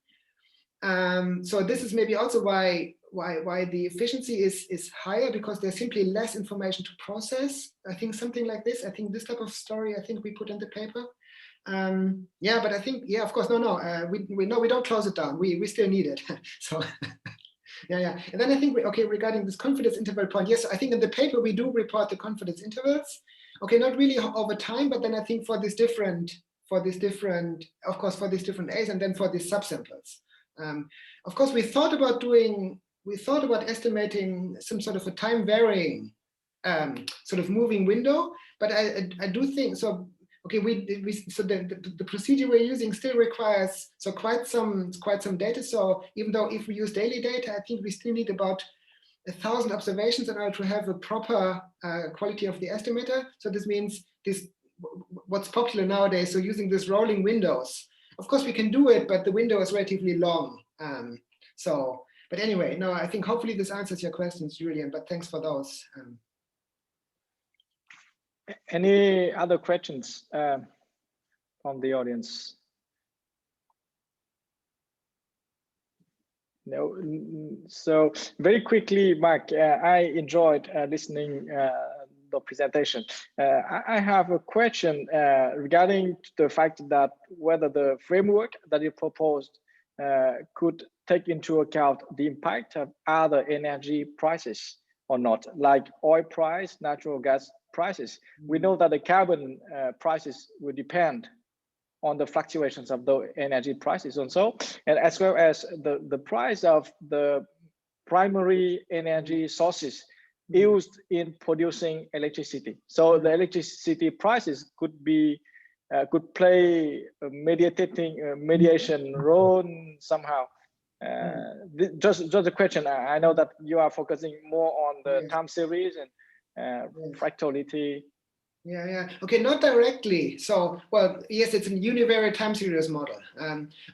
So this is maybe also why the efficiency is higher, because there's simply less information to process. I think something like this. I think this type of story, I think we put in the paper. Yeah, but I think, yeah, of course, we don't close it down. We still need it. So yeah. And then I think regarding this confidence interval point, yes, I think in the paper we do report the confidence intervals. Okay, not really over time, but then I think for these different A's, and then for these subsamples. Of course, we thought about estimating some sort of a time varying sort of moving window, but I do think so. Okay, so the procedure we're using still requires quite some data. So even though if we use daily data, I think we still need about 1,000 observations in order to have a proper quality of the estimator. So this means what's popular nowadays. So using this rolling windows. Of course we can do it, but the window is relatively long. But anyway, no, I think hopefully this answers your questions, Julien. But thanks for those. Any other questions from the audience? No. So very quickly, Marc, I enjoyed listening the presentation. I have a question regarding the fact that whether the framework that you proposed could take into account the impact of other energy prices or not, like oil price, natural gas prices. We know that the carbon prices will depend on the fluctuations of the energy prices also, and as well as the price of the primary energy sources used in producing electricity. So the electricity prices could play a mediation role somehow. Just a question. I know that you are focusing more on the time series and fractality. Yeah. Okay, not directly. So, well, yes, it's a univariate time series model.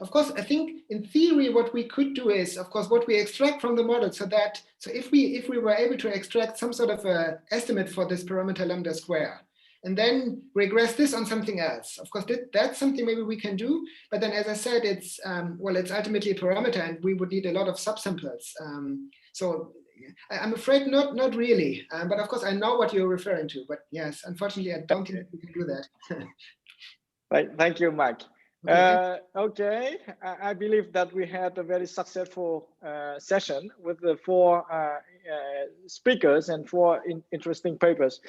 Of course, I think in theory, what we could do is, of course, what we extract from the model. So if we were able to extract some sort of a estimate for this parameter lambda square, and then regress this on something else. Of course, that's something maybe we can do. But then, as I said, it's ultimately a parameter, and we would need a lot of subsamples. So I'm afraid not really. But of course, I know what you're referring to. But yes, unfortunately, I don't think we can do that. Right. Thank you, Marc. Okay, I believe that we had a very successful session with the 4 speakers and 4 interesting papers.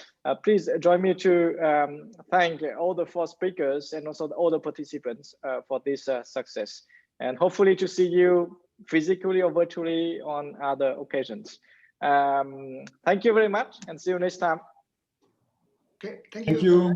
Please join me to thank all the 4 speakers and also all the participants for this success, and hopefully to see you physically or virtually on other occasions. Thank you very much, and see you next time. Okay, thank you.